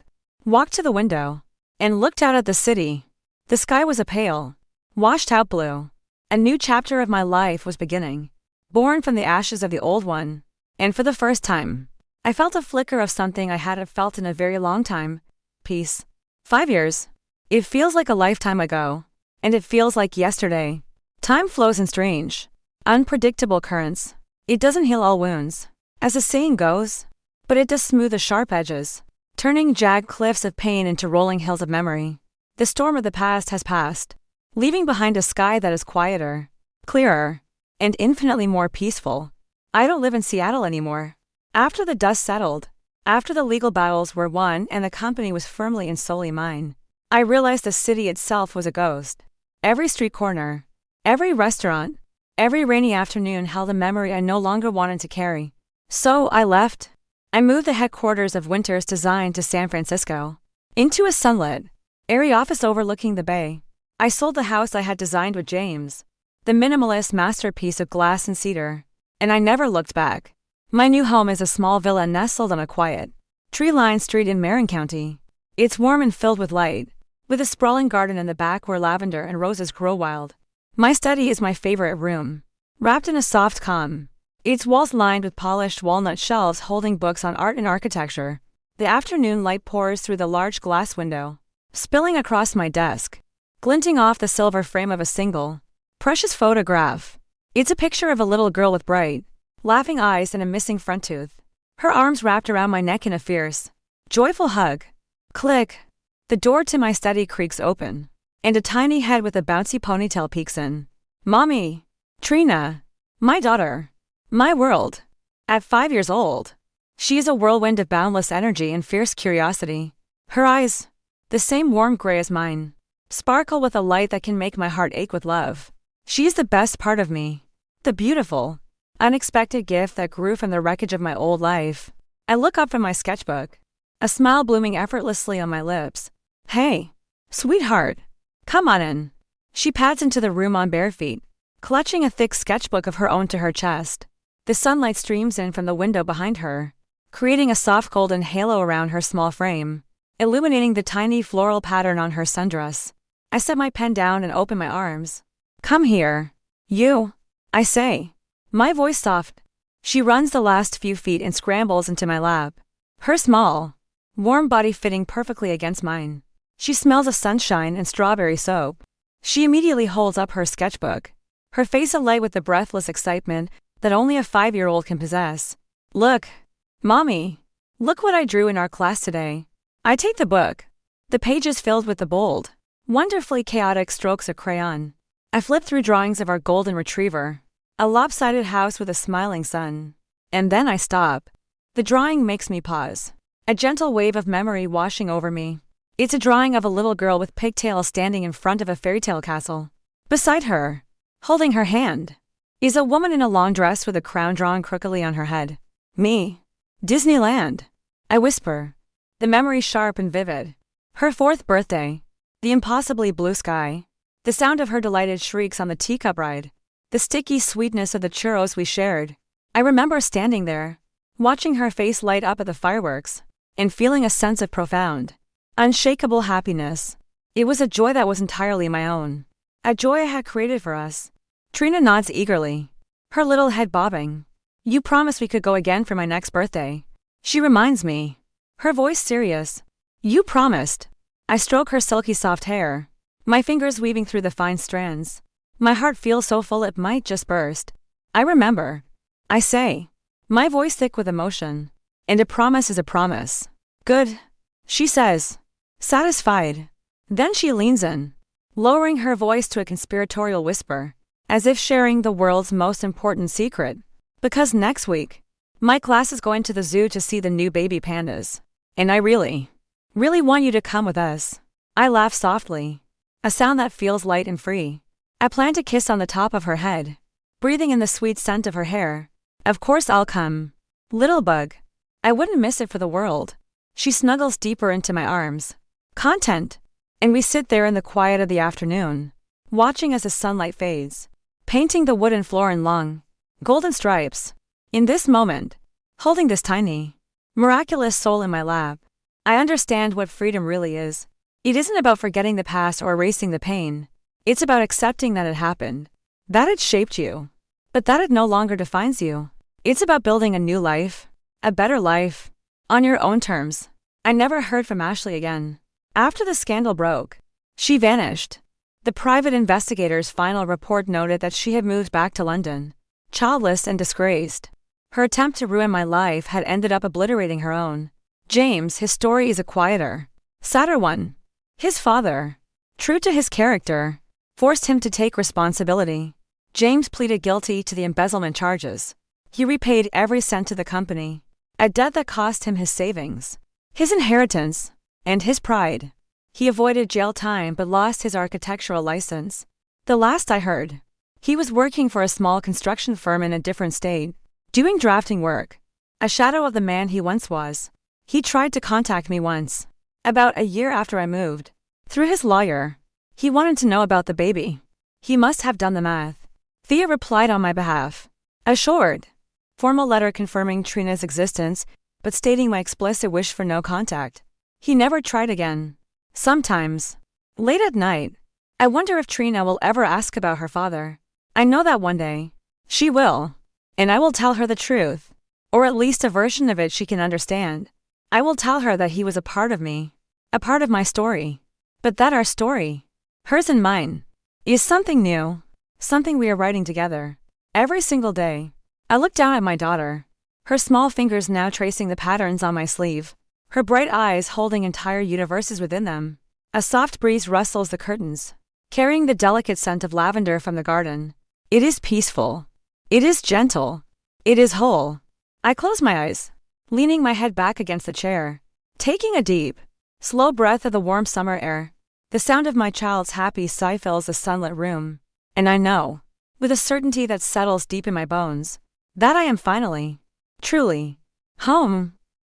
walked to the window, and looked out at the city. The sky was a pale, washed-out blue. A new chapter of my life was beginning, born from the ashes of the old one. And for the first time, I felt a flicker of something I hadn't felt in a very long time: peace. 5 years. It feels like a lifetime ago, and it feels like yesterday. Time flows in strange, unpredictable currents. It doesn't heal all wounds, as the saying goes, but it does smooth the sharp edges, turning jagged cliffs of pain into rolling hills of memory. The storm of the past has passed, leaving behind a sky that is quieter, clearer, and infinitely more peaceful. I don't live in Seattle anymore. After the dust settled, after the legal battles were won and the company was firmly and solely mine, I realized the city itself was a ghost. Every street corner, every restaurant, every rainy afternoon held a memory I no longer wanted to carry. So I left. I moved the headquarters of Winter's Design to San Francisco, into a sunlit, airy office overlooking the bay. I sold the house I had designed with James, the minimalist masterpiece of glass and cedar, and I never looked back. My new home is a small villa nestled on a quiet, tree-lined street in Marin County. It's warm and filled with light, with a sprawling garden in the back where lavender and roses grow wild. My study is my favorite room, wrapped in a soft calm, its walls lined with polished walnut shelves holding books on art and architecture. The afternoon light pours through the large glass window, spilling across my desk, glinting off the silver frame of a single, precious photograph. It's a picture of a little girl with bright, laughing eyes and a missing front tooth, her arms wrapped around my neck in a fierce, joyful hug. Click. The door to my study creaks open, and a tiny head with a bouncy ponytail peeks in. Mommy. Trina. My daughter. My world. At 5 years old. She is a whirlwind of boundless energy and fierce curiosity. Her eyes, the same warm gray as mine, sparkle with a light that can make my heart ache with love. She is the best part of me. The beautiful, unexpected gift that grew from the wreckage of my old life. I look up from my sketchbook, a smile blooming effortlessly on my lips. Hey, sweetheart. Come on in. She pads into the room on bare feet, clutching a thick sketchbook of her own to her chest. The sunlight streams in from the window behind her, creating a soft golden halo around her small frame, illuminating the tiny floral pattern on her sundress. I set my pen down and open my arms. Come here. You. I say. My voice soft. She runs the last few feet and scrambles into my lap, her small, warm body fitting perfectly against mine. She smells of sunshine and strawberry soap. She immediately holds up her sketchbook, her face alight with the breathless excitement that only a 5-year-old can possess. Look, Mommy. Look what I drew in our class today. I take the book, the pages filled with the bold, wonderfully chaotic strokes of crayon. I flip through drawings of our golden retriever, a lopsided house with a smiling sun. And then I stop. The drawing makes me pause, a gentle wave of memory washing over me. It's a drawing of a little girl with pigtails standing in front of a fairy tale castle. Beside her, holding her hand, is a woman in a long dress with a crown drawn crookedly on her head. Me. Disneyland. I whisper, the memory sharp and vivid. Her 4th birthday. The impossibly blue sky. The sound of her delighted shrieks on the teacup ride. The sticky sweetness of the churros we shared. I remember standing there, watching her face light up at the fireworks, and feeling a sense of profound, unshakable happiness. It was a joy that was entirely my own. A joy I had created for us. Trina nods eagerly, her little head bobbing. You promised we could go again for my next birthday. She reminds me, her voice serious. You promised. I stroke her silky soft hair, my fingers weaving through the fine strands. My heart feels so full it might just burst. I remember. I say, my voice thick with emotion. And a promise is a promise. Good, she says, satisfied. Then she leans in, lowering her voice to a conspiratorial whisper, as if sharing the world's most important secret. Because next week, my class is going to the zoo to see the new baby pandas. And I really want you to come with us. I laugh softly, a sound that feels light and free. I plant a kiss on the top of her head, breathing in the sweet scent of her hair. Of course I'll come. Little bug. I wouldn't miss it for the world. She snuggles deeper into my arms. Content. And we sit there in the quiet of the afternoon, watching as the sunlight fades, painting the wooden floor in long, golden stripes. In this moment, holding this tiny, miraculous soul in my lap, I understand what freedom really is. It isn't about forgetting the past or erasing the pain. It's about accepting that it happened, that it shaped you, but that it no longer defines you. It's about building a new life, a better life, on your own terms. I never heard from Ashley again. After the scandal broke, she vanished. The private investigator's final report noted that she had moved back to London, childless and disgraced. Her attempt to ruin my life had ended up obliterating her own. James, his story is a quieter, sadder one. His father, true to his character, forced him to take responsibility. James pleaded guilty to the embezzlement charges. He repaid every cent to the company, a debt that cost him his savings, his inheritance, and his pride. He avoided jail time but lost his architectural license. The last I heard, he was working for a small construction firm in a different state, doing drafting work, a shadow of the man he once was. He tried to contact me once, about a year after I moved, through his lawyer. He wanted to know about the baby. He must have done the math. Thea replied on my behalf. A short, formal letter confirming Trina's existence, but stating my explicit wish for no contact. He never tried again. Sometimes, late at night, I wonder if Trina will ever ask about her father. I know that one day, she will, and I will tell her the truth, or at least a version of it she can understand. I will tell her that he was a part of me, a part of my story, but that our story, hers and mine, is something new, something we are writing together. Every single day, I look down at my daughter, her small fingers now tracing the patterns on my sleeve, her bright eyes holding entire universes within them. A soft breeze rustles the curtains, carrying the delicate scent of lavender from the garden. It is peaceful. It is gentle. It is whole. I close my eyes, leaning my head back against the chair, taking a deep, slow breath of the warm summer air. The sound of my child's happy sigh fills the sunlit room, and I know, with a certainty that settles deep in my bones, that I am finally, truly, home.